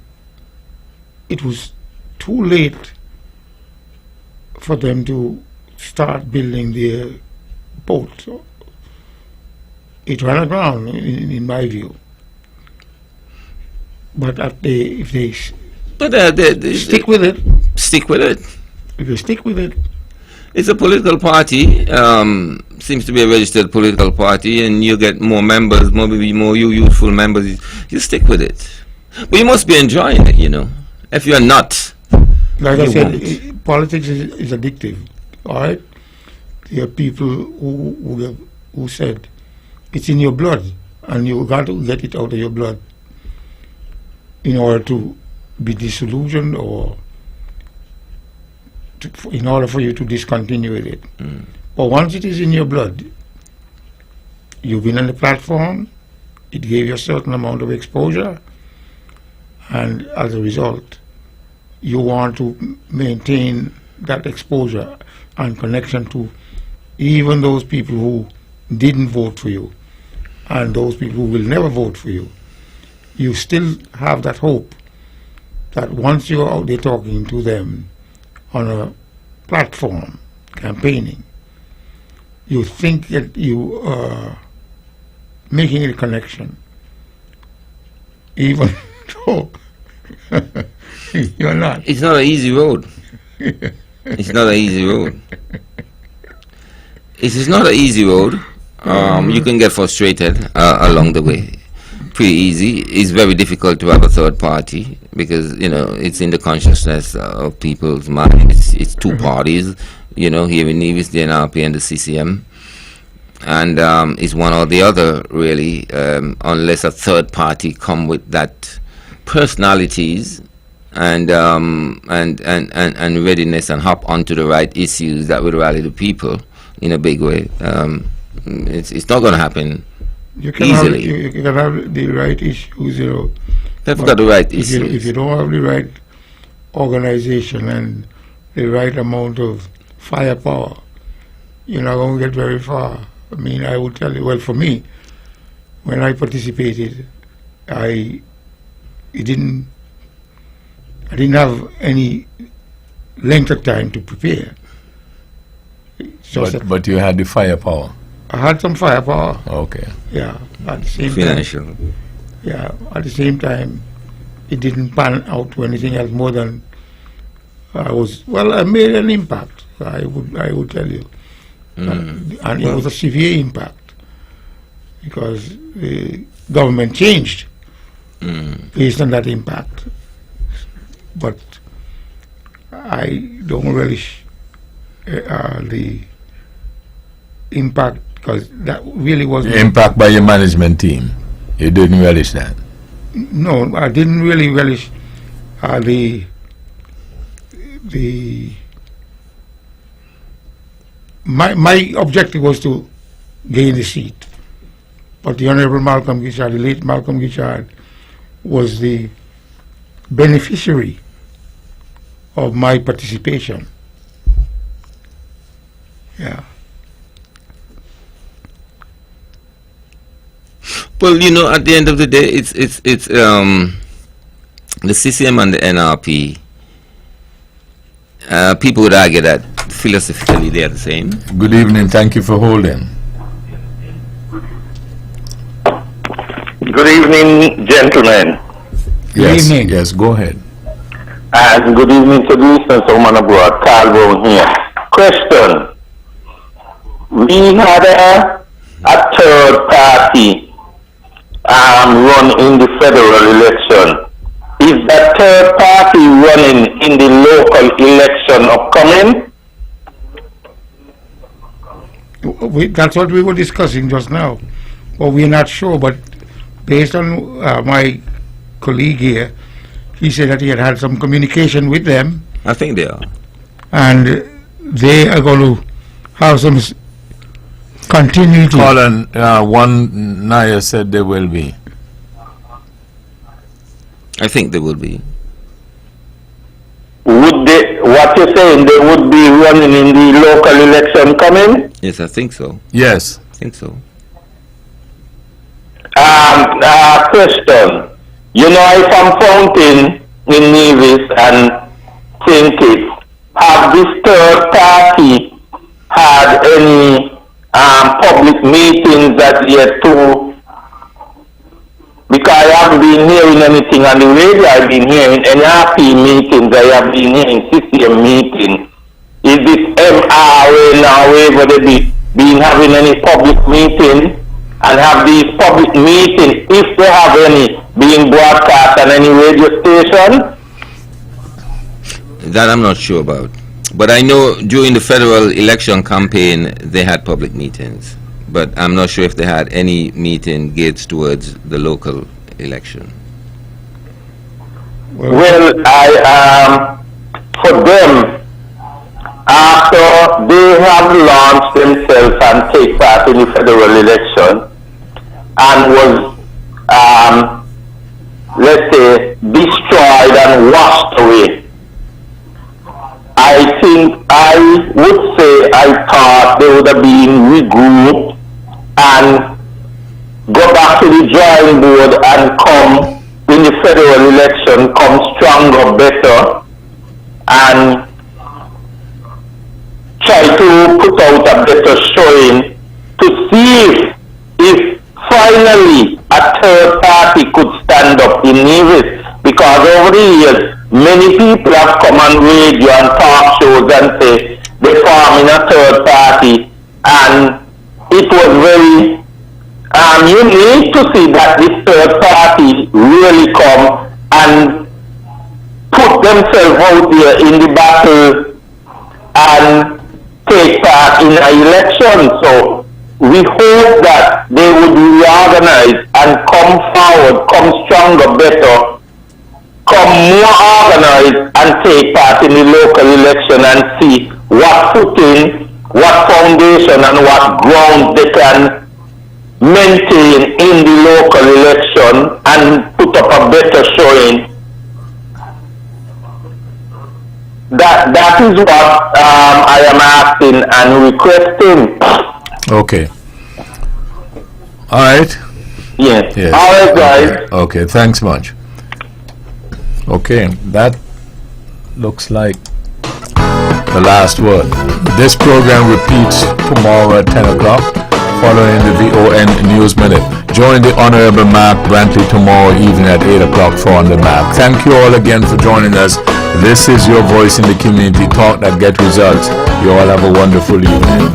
it was too late for them to start building their boat. It ran aground, in my view. But if they But stick with it, stick with it. if they stick with it, It's a political party. Seems to be a registered political party, and you get more members, maybe more youthful members. You stick with it, but you must be enjoying it. If you're not, like I You said, won't. politics is addictive. All right, there are people who said it's in your blood, and you got to get it out of your blood in order to be disillusioned or in order for you to discontinue with it. But once it is in your blood, you've been on the platform, it gave you a certain amount of exposure, and as a result, you want to maintain that exposure and connection to even those people who didn't vote for you and those people who will never vote for you. You still have that hope that once you're out there talking to them on a platform, campaigning, you think that you are making a connection, even though you're not. it's not an easy road. It's not an easy road. It is not an easy road. You can get frustrated along the way. Pretty easy. It's very difficult to have a third party because it's in the consciousness of people's mind. It's two parties. Here in Nevis, the NRP and the CCM, and it's one or the other really, unless a third party come with that personalities and readiness and hop onto the right issues that will rally the people in a big way. It's not going to happen. You can easily. you can have the right issues, They've but got the right if issues. you don't have the right organization and the right amount of firepower, you're not going to get very far. I mean, I will tell you, well, for me, when I participated, I didn't have any length of time to prepare. It's just that But you had the firepower. I had some firepower, Okay. yeah, at the same time. Financial. Yeah, at the same time, it didn't pan out to anything else more than I made an impact, I would tell you. And it was a severe impact because the government changed based on that impact. But I don't relish the impact because that really was The impact by your management team. You didn't relish that. No, I didn't really relish my objective was to gain the seat, but the Honorable Malcolm Gichard, the late Malcolm Gichard, was the beneficiary of my participation. Yeah. Well, at the end of the day, it's the CCM and the NRP. People would argue that philosophically they are the same. Good evening. Thank you for holding. Good evening, gentlemen. Yes. evening. Yes. Go ahead. And good evening to the listeners of Man Abroad. Carl Brown here. Question. We had a third party run in the federal election. Is that third party running in the local election upcoming? That's what we were discussing just now. But we're not sure. But based on my colleague here, he said that he had had some communication with them. I think they are. And they are going to have some continuity. Colin, one Naya said there will be. I think they will be. Would they, what you're saying, they would be running in the local election coming? Yes, I think so. Yes. I think so. Question. You know, if I'm counting in Nevis and think it, have this third party had any public meetings that yet to? Because I haven't been hearing anything on the radio. I've been hearing NRP meetings. I have been hearing CCM meetings. Is this MRA now where they been having any public meetings? And have these public meetings, if they have any, being broadcast on any radio station? That I'm not sure about. But I know during the federal election campaign, they had public meetings. But I'm not sure if they had any meeting geared towards the local election. Well, for them, after they have launched themselves and take part in the federal election and was, let's say, destroyed and washed away, I think I would say I thought they would have been regrouped and go back to the drawing board and come in the federal election, come stronger, better, and try to put out a better showing to see if finally a third party could stand up in Nevis. Because over the years, many people have come on radio and talk shows and say they're forming a third party, and it was very unique to see that this third party really come and put themselves out there in the battle and take part in an election. So we hope that they would reorganize and come forward, come stronger, better, come more organized and take part in the local election and see what footing, what foundation and what ground they can maintain in the local election and put up a better showing. That is what I am asking and requesting. Okay. All right. Yes. Yes. All right, guys. Okay, thanks much. Okay, that looks like the last word. This program repeats tomorrow at 10 o'clock, following the VON News Minute. Join the Honorable Mark Brantley tomorrow evening at 8 o'clock for On the Mark. Thank you all again for joining us. This is your voice in the community, talk that get results. You all have a wonderful evening.